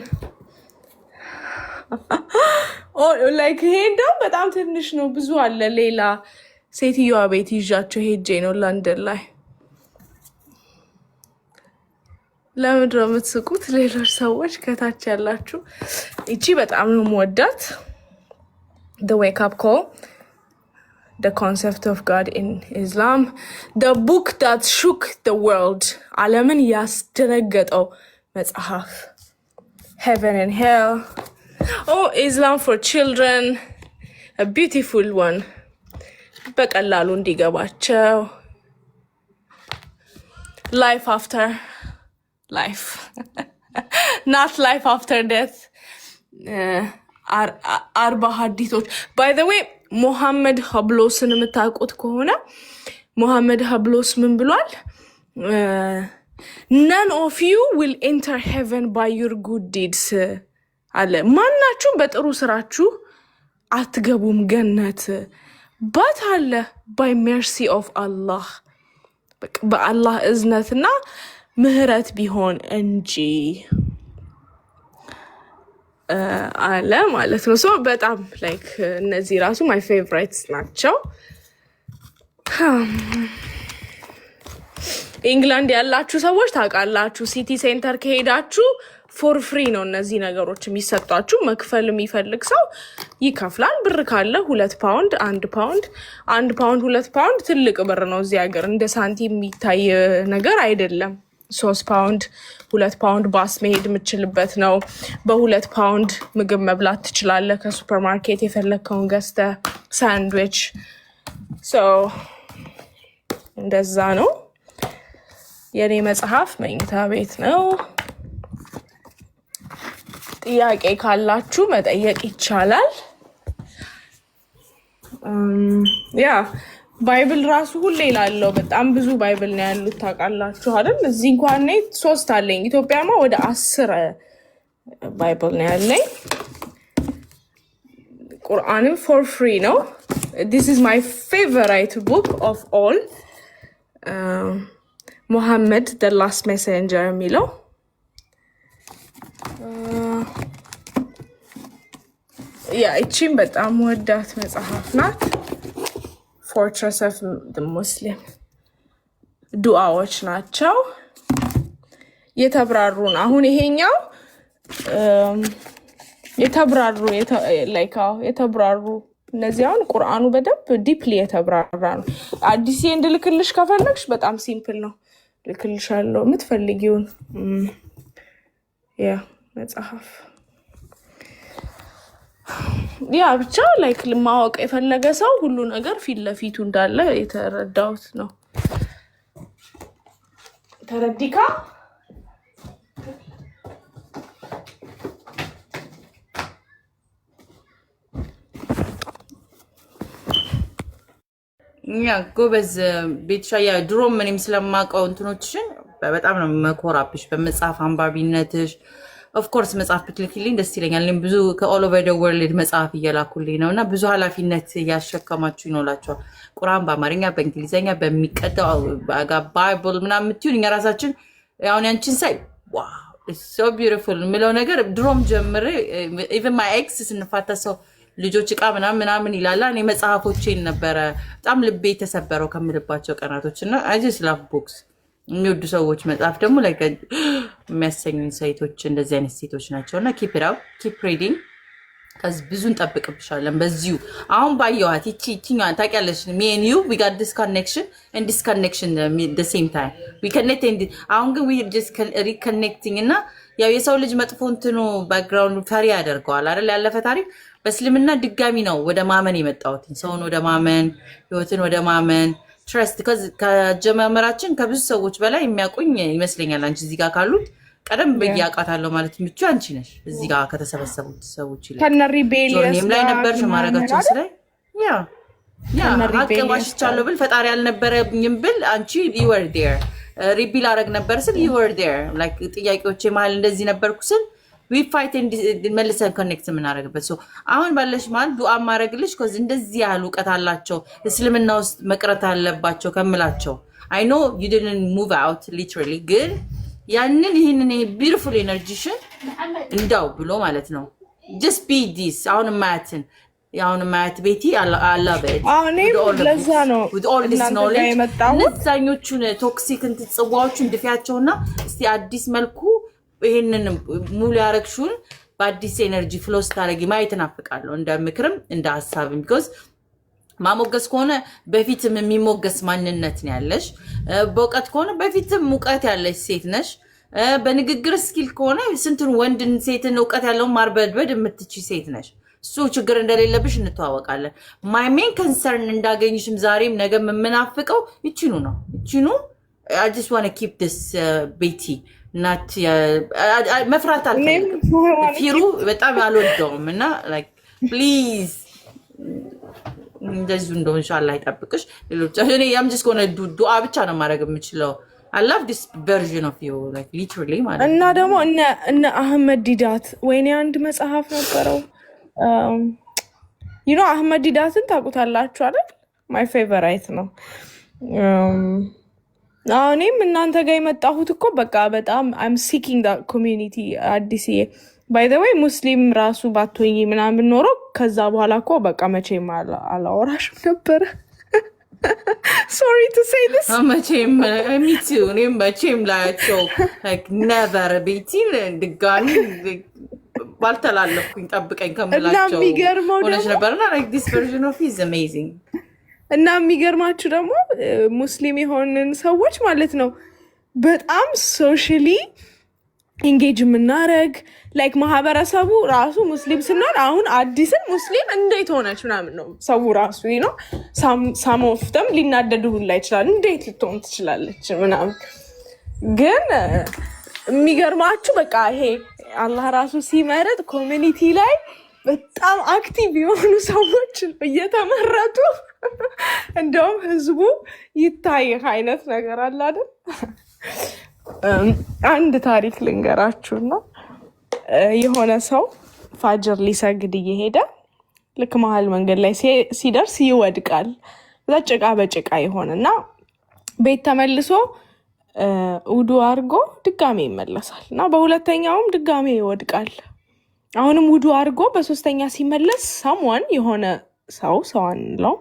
Oh, like እንደው በጣም ትንሽ ነው ብዙ አለ ሌላ ሴትዮዋ ቤት ይዣቸው ሄጄ ነው ለንደን ላይ ለምንድነው የምትስቁት ሌሎች ሰዎች ከታች ያላችሁ እቺ በጣም ነው የምወዳት the wake up call, the concept of God in Islam, the book that shook the world, ዓለምን ያስደነገጠው መጽሐፍ, Heaven and Hell. Oh, Islam for children, a beautiful one. በቀላሉ እንዲገባቸው. Life after life. Not life after death. አርባ ሀዲቶች. By the way, ሙሐመድ ሀብሎስን የምታውቁት ከሆነ ሙሐመድ ሀብሎስ ምን ብሏል? None of you will enter heaven by your good deeds. አለ ማናችሁም በጥሩ ስራችሁ አትገቡም ገነት but አለ by mercy of Allah, በአላህ እዝነትና ምህረት ቢሆን እንጂ አለ ማለት ነው። ሶ በጣም ላይክ እነዚህ ራሱ my favorites ናቸው። ኢንግላንድ ያላችሁ ሰዎች ታውቃላችሁ ሲቲ ሴንተር ከሄዳችሁ ፎር ፍሪ ነው እነዚህ ነገሮች የሚሰጧችሁ። መክፈል የሚፈልግ ሰው ይከፍላል። ብር ካለ 2 ፓውንድ 1 ፓውንድ 1 ፓውንድ 2 ፓውንድ ትልቅ ብር ነው እዚህ ሀገር እንደ ሳንቲም የሚታይ ነገር አይደለም። 3 ፓውንድ 2 ፓውንድ ባስ መሄድ የምችልበት ነው። በ2 ፓውንድ ምግብ መብላት ትችላለህ ከሱፐር ማርኬት የፈለግከውን ገዝተህ ሳንድዊች። ሶ እንደዛ ነው። የኔ መጽሐፍ መኝታ ቤት ነው። ጥያቄ ካላችሁ መጠየቅ ይቻላል። ያ ባይብል ራሱ ሁሌ ላለው በጣም ብዙ ባይብል ነው ያሉት ታውቃላችሁ አይደል? እዚህ እንኳን እኔ 3 አለኝ። ኢትዮጵያማ ወደ 10 ባይብል ነው ያለኝ። ቁርአንም for free ነው። This is my favorite book of all. Muhammad the last messenger የሚለው ያ እቺም በጣም ወዳት መጽሐፍ ናት። Fortress of the Muslim ዱዓዎች ናቸው የተብራሩ ነው። አሁን ይሄኛው የተብራሩ የተብራሩ እነዚህ አሁን ቁርአኑ በደንብ ዲፕሊ የተብራራ ነው። አዲስ እንድልክልሽ ከፈለግሽ በጣም ሲምፕል ነው ልክልሻለሁ የምትፈልጊውን ያ መጽሐፍ ያ ብቻ ላይክ ለማወቅ የፈለገ ሰው ሁሉ ነገር ፊት ለፊቱ እንዳለ የተረዳውት ነው። ተረዲካ ያ ጎበዝ ቤትሻያ ድሮ ምንም ስለማውቀው እንትኖችሽን በጣም ነው መኮራብሽ በመጽሐፍ አንባቢነትሽ። ኦፍ ኮርስ መጽሐፍ ብትልኪልኝ ደስ ይለኛል። እኔም ብዙ ከኦል ኦቨር ዘ ወርልድ መጽሐፍ እየላኩልኝ ነውና ብዙ ኃላፊነት ያሸከማችሁ ይኖላችኋል። ቁርአን በአማርኛ በእንግሊዘኛ በሚቀዳው ባይብል ምናምን የምትይውን እኛ ራሳችን አሁን ያንቺን ሳይ ዋው ኢትስ ሶ ቢዩቲፉል የምለው ነገር ድሮም ጀምሬ ኢቨን ማይ ኤክስ ስንፋታ ሰው ልጆች እቃ ምናምን ይላላ እኔ መጽሐፎቼን ነበረ በጣም ልቤ ተሰበረው ከምልባቸው ቀናቶች እና አይ ጀስት ላቭ ቡክስ። የሚወዱ ሰዎች መጽሐፍ ደግሞ ላይ የሚያሰኙኝ ሴቶች እንደዚህ አይነት ሴቶች ናቸውና ኪፕ ኢት አፕ ኪፕ ሪዲንግ ከዚህ ብዙ እንጠብቅብሻለን በዚሁ አሁን ባየዋት ይቺኛዋን ታውቂያለሽ me and you we got this connection and disconnection the same time we connect አሁን ግን we just reconnecting እና ያው የሰው ልጅ መጥፎ እንትኑ ባክግራውንድ ፈሪ ያደርገዋል አይደል ያለፈ ታሪክ በእስልምና ድጋሚ ነው ወደ ማመን የመጣሁት ሰውን ወደ ማመን ህይወትን ወደ ማመን trust ከጀማመራችን ከብዙ ሰዎች በላይ የሚያቆኝ ይመስለኛል አንቺ እዚህ ጋር ካሉት ቀደም በያቃታለሁ ማለት ምቹ አንቺ ነሽ እዚህ ጋር ከተሰበሰቡት ሰዎች ይላል ከነ ሪቤሊየስ ላይ ነበር ማረጋችን ስለ ያ አቀባሽቻለሁ ብል ፈጣሪ ያልነበረኝም ብል አንቺ you were there ሪቢል አረግ ነበር ስል you were there like ጥያቄዎቼ መሀል እንደዚህ ነበርኩ ስል we fight and መልሰን ኮኔክት ምናረግበት ሶ አሁን ባለሽ ማለት ዱአ ማረግልሽ ኮዝ እንደዚህ ያህል ዕውቀት አላቸው እስልምና ውስጥ መቅረት አለባቸው ከምላቸው I know you didn't move out literally ግን ያንን ይሄንን ቢዩቲፉል ኤነርጂሽን እንዳው ብሎ ማለት ነው just be this አሁን ማያት ቤቲ አላበድ አሁን ለዛ ነው with all this knowledge ለዛኞቹን ቶክሲክ እንትጽዋዎቹን ድፊያቸውና እስቲ አዲስ መልኩ ይሄንን ሙሉ ያረክሹን በአዲስ ኤነርጂ ፍሎ ስታረጊ ማየት ናፍቃለሁ እንደ ምክርም እንደ ሐሳብም because ማሞገስ ከሆነ በፊትም የሚሞገስ ማንነት ነው ያለሽ በእውቀት ከሆነ በፊትም ሙቀት ያለሽ ሴት ነሽ በንግግር ስኪል ከሆነ ስንቱን ወንድን ሴትን ዕውቀት ያለው ማርበድበድ የምትቺ ሴት ነሽ እሱ ችግር እንደሌለብሽ እንተዋወቃለን my main concern እንዳገኝሽም ዛሬም ነገም የምናፍቀው ይቺኑ ነው I just want to keep this Betty not መፍራት አልፈልግም ፊሩ በጣም አልወደውም እና like please እንደዚህ እንደሆነ ኢንሻአላህ ይጠብቅሽ ሌሎች እኔ I'm just going to do ዱአ ብቻ ነው ማድረግ የምችለው I love this version of you like literally ማለት እና ደግሞ እነ አህመድ ዲዳት ወይኔ አንድ መጽሐፍ ነበረው you know አህመድ ዲዳትን ታውቁታላችሁ አይደል my favorite ነው እኔም እናንተ ጋር የመጣሁት እኮ በቃ በጣም I'm seeking that community አዲስዬ by the way ሙስሊም ራሱ ባትሆኚ ምናምን ኖሮ ከዛ በኋላ እኮ በቃ መቼም አላወራሽም ነበር sorry to say this መቼም me too እኔም መቼም ላያቸው like never ቤቲን ድጋሚ ባልተላለፍኩኝ ጠብቀኝ ከምላቸው ሆነሽ ነበርና like this version of is amazing እና የሚገርማችሁ ደግሞ ሙስሊም የሆንን ሰዎች ማለት ነው በጣም ሶሻሊ ኢንጌጅ ምናረግ ላይክ ማህበረሰቡ ራሱ ሙስሊም ስንሆን አሁን አዲስን ሙስሊም እንዴት ሆነች ምናምን ነው ሰው ራሱ ነው some of them ሊናደዱ ሁላ ይችላል እንዴት ልትሆን ትችላለች ምናምን ግን የሚገርማችሁ በቃ ይሄ አላህ ራሱ ሲመረጥ ኮሚኒቲ ላይ በጣም አክቲቭ የሆኑ ሰዎች እየተመረጡ እንደውም ህዝቡ ይታይ አይነት ነገር አለ አይደል አንድ ታሪክ ልንገራችሁና የሆነ ሰው ፋጅር ሊሰግድ እየሄደ ልክ መሀል መንገድ ላይ ሲደርስ ይወድቃል ለጭቃ በጭቃ ይሆንና ቤት ተመልሶ ውዱ አርጎ ድጋሜ ይመለሳል እና በሁለተኛውም ድጋሜ ይወድቃል አሁንም ውዱ አርጎ በሶስተኛ ሲመለስ someone የሆነ ሰው አንለው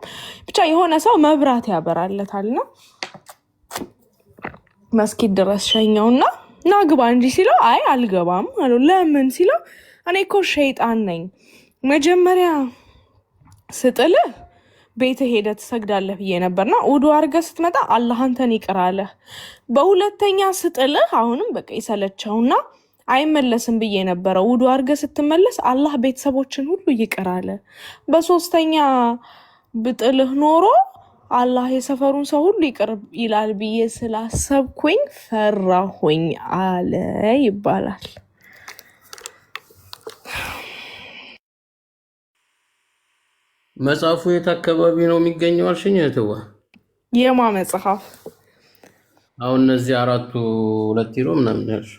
ብቻ የሆነ ሰው መብራት ያበራለታልና መስጊድ ድረስ ሸኘውና ናግባ እንጂ ሲለው አይ አልገባም አለው ለምን ሲለው እኔ እኮ ሸይጣን ነኝ መጀመሪያ ስጥል ቤት ሄደ ተሰግዳለህ ብዬ ነበርና ውዱ አርገ ስትመጣ አላህ አንተን ይቅራለ በሁለተኛ ስጥል አሁንም በቃ ይሰለቻውና አይመለስም ብዬ ነበር ውዱ አርገ ስትመለስ አላህ ቤተሰቦችን ሁሉ ይቅራለ በሶስተኛ ብጥልህ ኖሮ አላህ የሰፈሩን ሰው ሁሉ ይቅር ይላል ብዬ ስላሰብኩኝ ፈራሁኝ አለ ይባላል መጽሐፉ የት አካባቢ ነው የሚገኘው አልሽኝ እህትዋ የማ መጽሐፍ አሁን እነዚህ አራቱ 2 ዩሮ ምናምን ያልሽ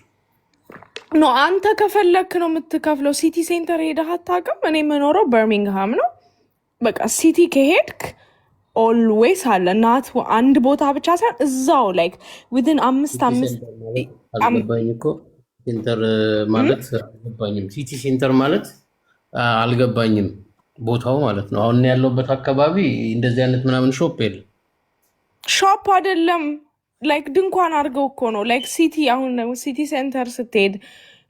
ኖ አንተ ከፈለክ ነው የምትከፍለው ሲቲ ሴንተር ሄደህ አታውቅም እኔ የምኖረው በርሚንግሃም ነው በቃ ሲቲ ከሄድክ always አለ ናት አንድ ቦታ ብቻ ሳይሆን እዛው ላይክ within 5 አልገባኝ እኮ ሴንተር ማለት አልገባኝም ሲቲ ሴንተር ማለት አልገባኝም ቦታው ማለት ነው አሁን ያለውበት አካባቢ እንደዚህ አይነት ምናምን ሾፕ የለም ሾፕ አይደለም ላይክ ድንኳን አድርገው እኮ ነው ላይክ ሲቲ አሁን ሲቲ ሴንተር ስትሄድ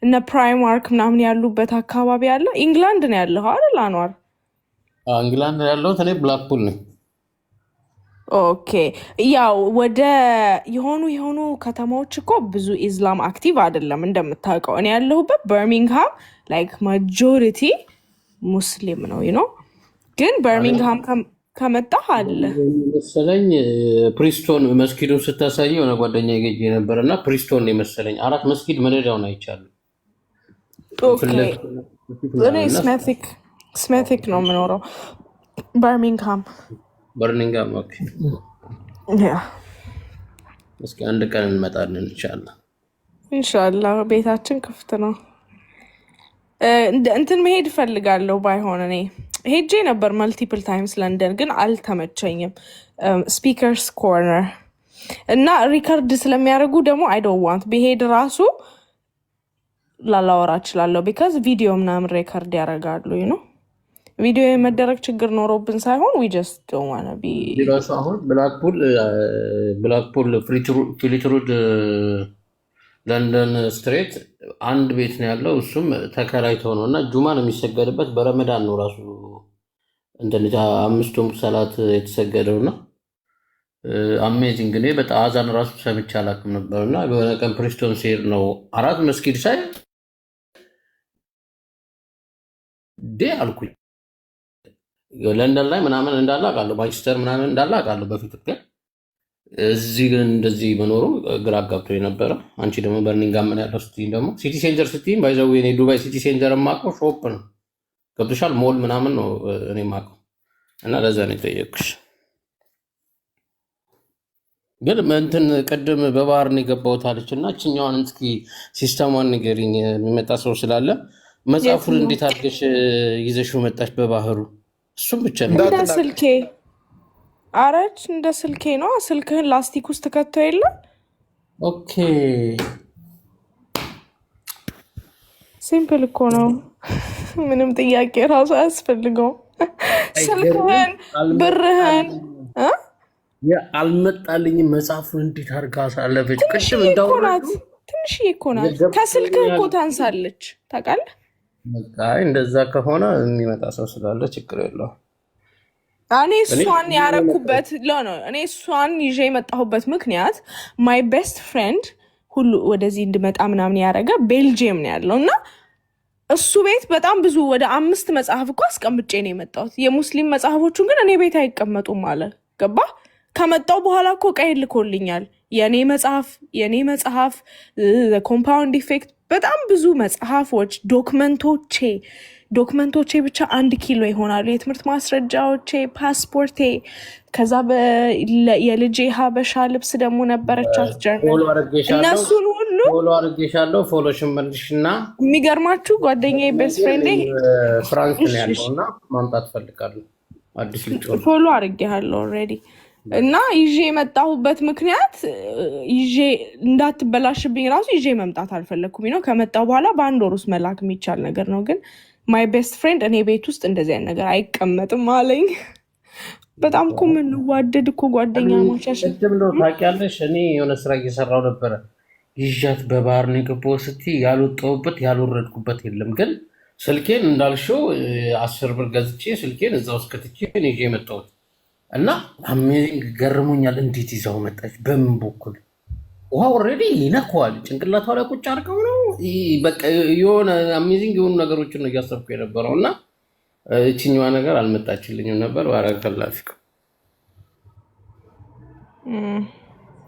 እነ ፕራይማርክ ምናምን ያሉበት አካባቢ አለ። ኢንግላንድ ነው ያለው አይደል አንዋር? እንግላንድ ያለው እኔ ብላክፑል ነኝ። ኦኬ ያው ወደ የሆኑ ከተማዎች እኮ ብዙ ኢስላም አክቲቭ አይደለም እንደምታውቀው። እኔ ያለሁበት በርሚንግሃም ላይክ ማጆሪቲ ሙስሊም ነው ግን በርሚንግሃም ከመጣህ አለ መሰለኝ ፕሪስቶን መስጊዱን ስታሳይ የሆነ ጓደኛ ይገኝ ነበር እና ፕሪስቶን የመሰለኝ 4 መስጊድ መደዳውን አይቻለሁ። እኔ ስሜቲክ ነው የምኖረው በርሚንግሃም። ኦኬ እስኪ አንድ ቀን እንመጣለን ኢንሻአላህ ቤታችን ክፍት ነው። እንትን መሄድ እፈልጋለሁ። ባይሆን እኔ ሄጄ ነበር መልቲፕል ታይምስ ለንደን፣ ግን አልተመቸኝም። ስፒከርስ ኮርነር እና ሪከርድ ስለሚያደርጉ ደግሞ አይ ዶንት ዋንት ብሄድ ራሱ ላላወራ እችላለሁ። ቢካዝ ቪዲዮ ምናምን ሬከርድ ያደርጋሉ ቪዲዮ የመደረግ ችግር ኖሮብን ሳይሆን we just don't want to be ቢራሱ አሁን ብላክፑል ፍሊትሩድ ለንደን ስትሬት አንድ ቤት ነው ያለው። እሱም ተከራይተው ነው እና ጁማ ነው የሚሰገድበት። በረመዳን ነው ራሱ እንደዛ 5ቱም ሰላት የተሰገደውና አሜዚንግ ነው። በጣም አዛን ራሱ ሰምቼ አላውቅም ነበርና በሆነ ቀን ፕሪስቶን ሲሄድ ነው 4 መስጊድ ሳይ አልኩኝ። ለንደን ላይ ምናምን እንዳለ አውቃለሁ፣ ማንቸስተር ምናምን እንዳለ አውቃለሁ በፊት፣ ግን እዚህ ግን እንደዚህ መኖሩ ግራ አጋብቶ የነበረ። አንቺ ደግሞ በርሚንግሃም ምን ያለው ስትይኝ ደግሞ ሲቲ ሴንተር ስትይኝ ባይዘው እኔ ዱባይ ሲቲ ሴንተር የማውቀው ሾፕ ነው ገብቶሻል፣ ሞል ምናምን ነው እኔ የማውቀው እና ለዛ ነው የጠየቅኩሽ። ግን እንትን ቅድም በባህር ነው የገባሁት አለች እና እችኛዋን እስኪ ሲስተሟን ንገሪኝ፣ የሚመጣ ሰው ስላለ መጽሐፉን እንዴት አድርገሽ ይዘሽው መጣሽ በባህሩ? እሱም ብቻ ነው እንደ ስልኬ አረች እንደ ስልኬ ነው። ስልክህን ላስቲክ ውስጥ ከተው የለ። ኦኬ ሲምፕል እኮ ነው፣ ምንም ጥያቄ ራሱ አያስፈልገው። ስልክህን ብርህን አልመጣልኝም። መጽሐፉን እንዴት አድርጋ አሳለፈች? ቅድም ትንሽዬ እኮ ናት። ከስልክህ እኮ ታንሳለች ታውቃለህ። እንደዛ ከሆነ የሚመጣ ሰው ስላለ ችግር የለውም። እኔ እሷን ያረኩበት እኔ እሷን ይዤ የመጣሁበት ምክንያት ማይ ቤስት ፍሬንድ ሁሉ ወደዚህ እንድመጣ ምናምን ያደረገ ቤልጅየም ነው ያለው እና እሱ ቤት በጣም ብዙ ወደ 5 መጽሐፍ እኮ አስቀምጬ ነው የመጣሁት። የሙስሊም መጽሐፎቹን ግን እኔ ቤት አይቀመጡም አለ። ገባ? ከመጣው በኋላ እኮ ቀይ ልኮልኛል። የኔ መጽሐፍ ኮምፓውንድ ኢፌክት፣ በጣም ብዙ መጽሐፎች፣ ዶክመንቶቼ ብቻ 1 ኪሎ ይሆናሉ። የትምህርት ማስረጃዎቼ፣ ፓስፖርቴ፣ ከዛ የልጄ ሀበሻ ልብስ ደግሞ ነበረቻት ጀርመን። እነሱን ሁሉ ፎሎሽን መልሽና የሚገርማችሁ ጓደኛዬ ቤስት ፍሬንዴ ፍራንስ ነው ያለውና ማምጣት ፈልጋለሁ። አዲስ ልጅ ፎሎ አድርጌሃለሁ ኦልሬዲ እና ይዤ የመጣሁበት ምክንያት ይዤ እንዳትበላሽብኝ ራሱ ይዤ መምጣት አልፈለግኩም። ከመጣሁ በኋላ በ1 ወር ውስጥ መላክ የሚቻል ነገር ነው። ግን ማይ ቤስት ፍሬንድ እኔ ቤት ውስጥ እንደዚህ አይነት ነገር አይቀመጥም አለኝ። በጣም እኮ የምንዋደድ እኮ ጓደኛ ማቻሽ ታውቂያለሽ። እኔ የሆነ ስራ እየሰራሁ ነበረ ይዣት በባህር ነው የገባሁት ስትይ ያልወጣሁበት ያልወረድኩበት የለም። ግን ስልኬን እንዳልሽው 10 ብር ገዝቼ ስልኬን እዛ ውስጥ ከትቼ ይዤ የመጣሁት እና አሜዚንግ ገርሞኛል። እንዴት ይዛው መጣች? በምን በኩል ውሃ ኦልሬዲ ይነካዋል ጭንቅላቷ ላይ ቁጭ አድርገው ነው። በቃ የሆነ አሜዚንግ የሆኑ ነገሮችን ነው እያሰብኩ የነበረው እና እችኛዋ ነገር አልመጣችልኝም ነበር። ባረከላፊክ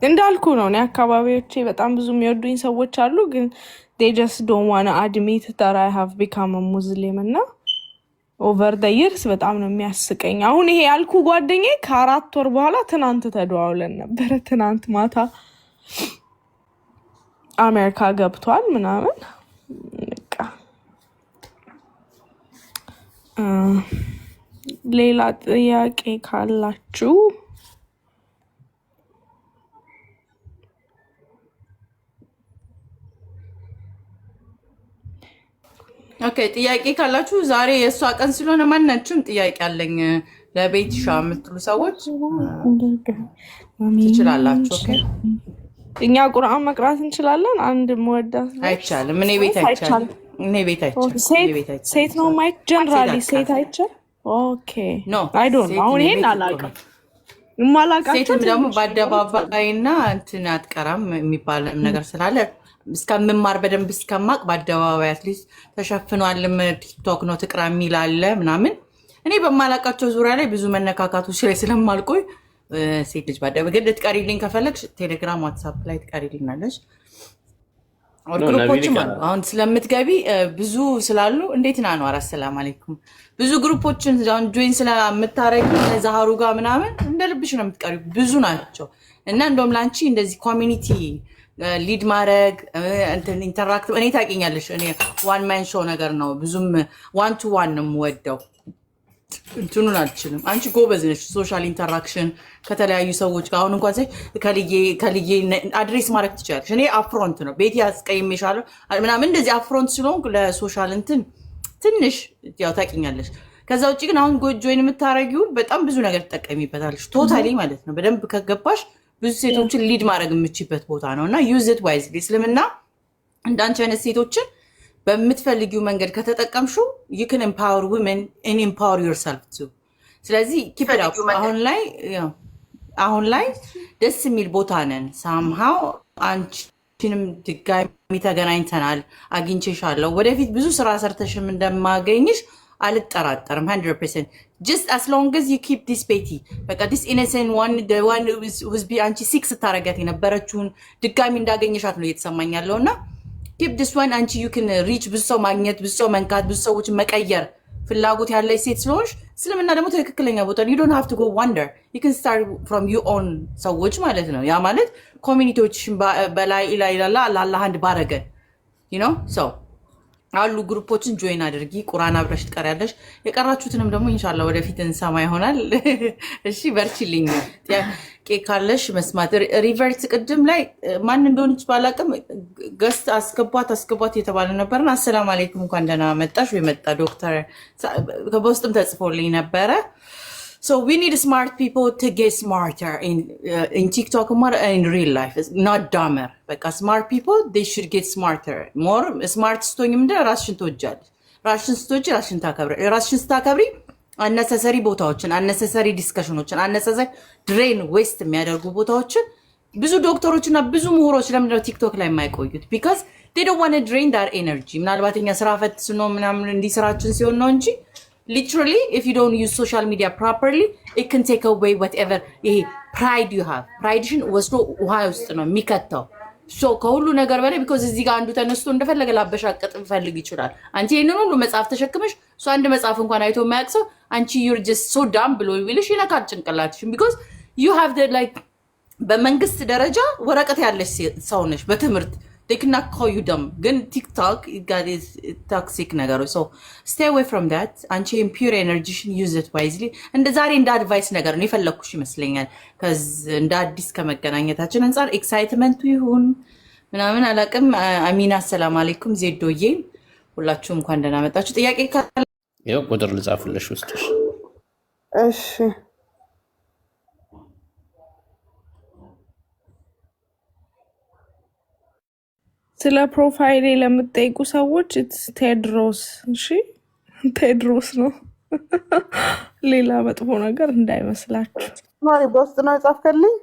እንዳልኩ ነው። እኔ አካባቢዎቼ በጣም ብዙ የሚወዱኝ ሰዎች አሉ፣ ግን they just don't want to admit that I have become a Muslim እና ኦቨር ደ ይርስ በጣም ነው የሚያስቀኝ። አሁን ይሄ ያልኩ ጓደኛዬ ከ4 ወር በኋላ ትናንት ተደዋውለን ነበረ። ትናንት ማታ አሜሪካ ገብቷል ምናምን። በቃ ሌላ ጥያቄ ካላችሁ ኦኬ፣ ጥያቄ ካላችሁ ዛሬ የእሷ ቀን ስለሆነ ማናችሁም ጥያቄ አለኝ ለቤት ሻ የምትሉ ሰዎች ትችላላችሁ። ኦኬ እኛ ቁርአን መቅራት እንችላለን። አንድ መወዳት አይቻልም። እኔ ቤት አይቻልም። እኔ ቤት አይቻልም። ሴት ነው ማይክ ጀነራሊ ሴት አይቻል። ኦኬ አይ ዶንት ኖ። አሁን ይሄን አላውቅም። ሴትም ደግሞ በአደባባይና እንትን አትቀራም የሚባል ነገር ስላለ እስከምማር በደንብ እስከማቅ በአደባባይ አትሊስት ተሸፍኗልም ቲክቶክ ነው ትቅራ የሚል አለ ምናምን። እኔ በማላውቃቸው ዙሪያ ላይ ብዙ መነካካቶች ላይ ስለማልቆይ ሴት ልጅ በአደባባይ ግን ልትቀሪልኝ ከፈለግሽ ቴሌግራም፣ ዋትሳፕ ላይ ትቀሪልኛለሽ። ግሩፖችም አሉ አሁን ስለምትገቢ ብዙ ስላሉ። እንዴት ና ነው? አሰላም አለይኩም። ብዙ ግሩፖችን ጆይን ስለምታረጊ ዛሃሩ ጋር ምናምን እንደ ልብሽ ነው የምትቀሪ። ብዙ ናቸው እና እንደውም ለአንቺ እንደዚህ ኮሚኒቲ ሊድ ማድረግ ኢንተራክት እኔ ታውቂኛለሽ፣ እኔ ዋን ማን ሾው ነገር ነው ብዙም ዋን ቱ ዋን ነው የምወደው። እንትኑን አልችልም። አንቺ ጎበዝ ነሽ፣ ሶሻል ኢንተራክሽን ከተለያዩ ሰዎች ጋር። አሁን እንኳን ከልዬ አድሬስ ማድረግ ትችላለሽ። እኔ አፍሮንት ነው ቤት ያስቀይሜሻለሁ ምናምን እንደዚህ አፍሮንት ስለሆንኩ ለሶሻል እንትን ትንሽ ያው ታውቂኛለሽ። ከዛ ውጭ ግን አሁን ጆይን የምታረጊው በጣም ብዙ ነገር ትጠቀሚበታለሽ። ቶታሊ ማለት ነው በደንብ ከገባሽ ብዙ ሴቶችን ሊድ ማድረግ የምችበት ቦታ ነው እና ዩዝ ኢት ዋይዝሊ። እስልምና እንዳንቺ አይነት ሴቶችን በምትፈልጊው መንገድ ከተጠቀምሽው you can empower women and empower yourself too። ስለዚህ keep it up። አሁን ላይ ደስ የሚል ቦታ ነን። somehow አንቺንም ድጋሚ ተገናኝተናል፣ አግኝቼሻለሁ። ወደፊት ብዙ ስራ ሰርተሽም እንደማገኝሽ አልጠራጠርም 100%። just as long as you keep this petty በቃ this innocent one the one who's be አንቺ ሲክስ ታረጋት የነበረችውን ድጋሚ እንዳገኘሻት ነው እየተሰማኝ ያለውና keep this one አንቺ you can reach ብዙ ሰው ማግኘት፣ ብዙ ሰው መንካት፣ ብዙ ሰዎች መቀየር ፍላጎት ያለሽ ሴት ስለሆንሽ እስልምና ደግሞ ትክክለኛ ቦታ you don't have to go wonder you can start from your own ሰዎች ማለት ነው። ያ ማለት ኮሚኒቲዎችሽን በላይ ኢላላ አላህ አንድ ባረገን you know so አሉ ግሩፖችን ጆይን አድርጊ። ቁርአን አብረሽ ትቀሪያለሽ። የቀራችሁትንም ደግሞ ኢንሻአላህ ወደፊት እንሰማ ይሆናል። እሺ በርቺልኝ። ጥያቄ ካለሽ መስማት ሪቨርስ ቅድም ላይ ማን እንደሆነች ባላቅም ገስት አስገቧት የተባለ ነበርና አሰላሙ አለይኩም እንኳን ደህና መጣሽ ወይ መጣ ዶክተር በውስጥም ተጽፎልኝ ነበረ። So we need smart people to get smarter in TikTok more in real life, not dumber. But smart people, they should get smarter. More smart ስትሆኝ ምንድነው ራስሽን ትወጃለሽ። ራስሽን ስትወጂ ራስሽን ታከብሪ። ራስሽን ስታከብሪ unnecessary ቦታዎችን unnecessary ዲስከሽኖችን unnecessary ድሬን ዌስት የሚያደርጉ ቦታዎችን ብዙ ዶክተሮችና ብዙ ምሁሮች ለምንድነው ቲክቶክ ላይ የማይቆዩት? because they don't want to drain their energy። ምናልባት እኛ ስራ ፈት ስንሆን ምናምን እንዲህ ስራችን ሲሆን ነው እንጂ literally if you don't use social media properly it can take away whatever pride you have. prideሽን ወስዶ ውሃ ውስጥ ነው የሚከተው። ሶ ከሁሉ ነገር በላይ because እዚህ ጋር አንዱ ተነስቶ እንደፈለገ ላበሻቀጥ ፈልግ ይችላል። አንቺ ይሄንን ሁሉ መጽሐፍ ተሸክመሽ ሶ አንድ መጽሐፍ እንኳን አይቶ የማያውቅ አንቺ you're just so dumb ብሎ ይልሽ ይነካል ጭንቅላትሽን because you have the like በመንግስት ደረጃ ወረቀት ያለሽ ሰው ነሽ በትምህርት they cannot call you dumb ግን ቲክቶክ got is toxic ነገር so stay away from that አንቺ impure energy use it wisely እንደ ዛሬ እንደ አድቫይስ ነገር ነው የፈለኩሽ ይመስለኛል cuz እንደ አዲስ ከመገናኘታችን አንፃር ኤክሳይትመንቱ ይሁን ምናምን አላቅም አሚና ሰላም አለይኩም ዜዶዬ ሁላችሁም እንኳን ደህና መጣችሁ ጥያቄ ካለ ያው ቁጥር ልጻፍልሽ ውስጥሽ እሺ ስለ ፕሮፋይሌ ለምትጠይቁ ሰዎች ቴድሮስ እሺ ቴድሮስ ነው ሌላ መጥፎ ነገር እንዳይመስላችሁ ማሪ በውስጥ ነው የጻፍከልኝ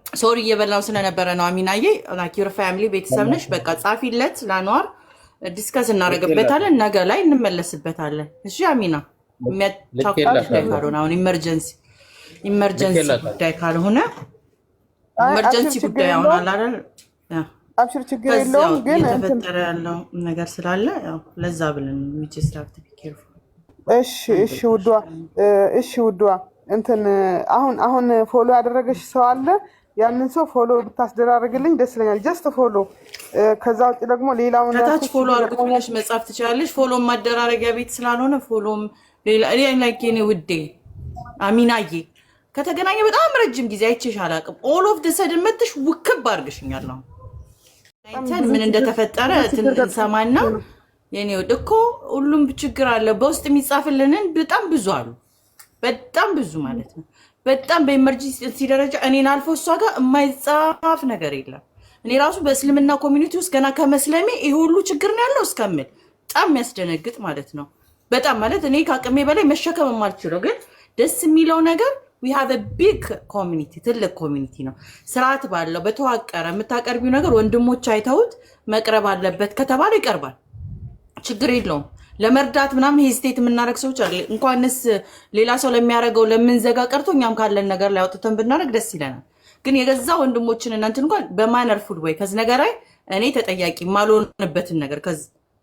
ሶሪ እየበላው ስለነበረ ነው አሚናዬ like your family ቤተሰብ ነሽ በቃ ጻፊለት ለአንዋር ዲስከስ እናደርግበታለን ነገ ላይ እንመለስበታለን እሺ አሚና የሚያቻኩልሽ ካልሆነ አሁን ኢመርጀንሲ ጉዳይ ካልሆነ ኢመርጀንሲ ጉዳይ አሁን አይደል አብሽር ችግር የለውም ግን ተፈጠረ ያለው ነገር ስላለ ያው ለዛ ብለን we just have to be careful እሺ ውዷ እንትን አሁን ፎሎ ያደረገሽ ሰው አለ ያንን ሰው ፎሎ ብታስደራርግልኝ ደስ ይለኛል። ጀስት ፎሎ። ከዛ ውጭ ደግሞ ሌላውን ከታች ፎሎ አድርጉት ብለሽ መጻፍ ትችላለሽ። ፎሎም ማደራረጊያ ቤት ስላልሆነ ፎሎም ሌላ እኔ ላይክ የኔ ውዴ አሚናዬ ከተገናኘ በጣም ረጅም ጊዜ አይቼሽ አላውቅም። ኦል ኦፍ ደ ሰደን መጥሽ ውክብ አድርግሽኛል ነው አይተን ምን እንደተፈጠረ እንሰማና የኔ ወድ እኮ ሁሉም ችግር አለ። በውስጥ የሚጻፍልንን በጣም ብዙ አሉ። በጣም ብዙ ማለት ነው። በጣም በኢመርጀንሲ ደረጃ እኔን አልፎ እሷ ጋር የማይጻፍ ነገር የለም። እኔ ራሱ በእስልምና ኮሚኒቲ ውስጥ ገና ከመስለሜ ይሄ ሁሉ ችግር ነው ያለው እስከምል በጣም የሚያስደነግጥ ማለት ነው። በጣም ማለት እኔ ከአቅሜ በላይ መሸከም የማልችለው ግን ደስ የሚለው ነገር we have a big community ትልቅ ኮሚኒቲ ነው። ስርዓት ባለው በተዋቀረ የምታቀርቢው ነገር ወንድሞች አይተውት መቅረብ አለበት ከተባለ ይቀርባል። ችግር የለውም። ለመርዳት ምናምን ሄዚቴት የምናደርግ ሰዎች አለ። እንኳንስ ሌላ ሰው ለሚያደርገው ለምንዘጋ ቀርቶ እኛም ካለን ነገር ላይ አውጥተን ብናደርግ ደስ ይለናል። ግን የገዛ ወንድሞችን እናንተ እንኳን በማነር ፉድ ወይ ከዚህ ነገር ላይ እኔ ተጠያቂ ማልሆንበትን ነገር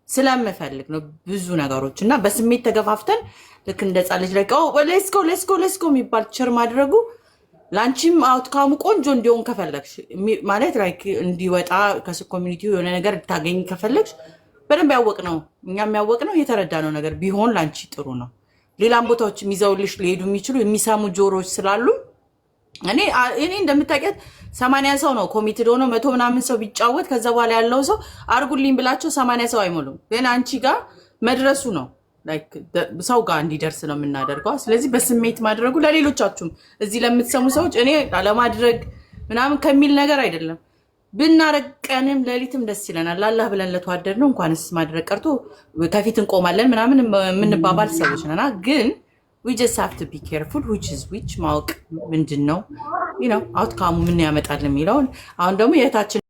ስለምፈልግ ነው ብዙ ነገሮች እና በስሜት ተገፋፍተን ልክ እንደጻ ልጅ ላይ ሌትስ ጎ የሚባል ቸር ማድረጉ ላንቺም አውትካሙ ቆንጆ እንዲሆን ከፈለግሽ ማለት ላይክ እንዲወጣ ከኮሚኒቲው የሆነ ነገር ታገኝ ከፈለግሽ በደንብ ያወቅ ነው እኛም ያወቅ ነው የተረዳ ነው ነገር ቢሆን ላንቺ ጥሩ ነው። ሌላም ቦታዎች የሚዘውልሽ ሊሄዱ የሚችሉ የሚሰሙ ጆሮዎች ስላሉ እኔ እንደምታውቂያት 80 ሰው ነው ኮሚትድ ሆኖ 100 ምናምን ሰው ቢጫወት ከዛ በኋላ ያለው ሰው አርጉልኝ ብላቸው 80 ሰው አይሞሉም። ግን አንቺ ጋር መድረሱ ነው ላይክ ሰው ጋር እንዲደርስ ነው የምናደርገው። ስለዚህ በስሜት ማድረጉ ለሌሎቻችሁም እዚህ ለምትሰሙ ሰዎች እኔ ለማድረግ ምናምን ከሚል ነገር አይደለም። ብናረግ ቀንም ሌሊትም ደስ ይለናል። ላላህ ብለን ለተዋደድ ነው እንኳንስ ማድረግ ቀርቶ ከፊት እንቆማለን ምናምን የምንባባል ሰዎች ነና ግን we just have to be careful which is which ማወቅ ምንድነው outcome ምን ያመጣል የሚለውን አሁን ደግሞ የታችን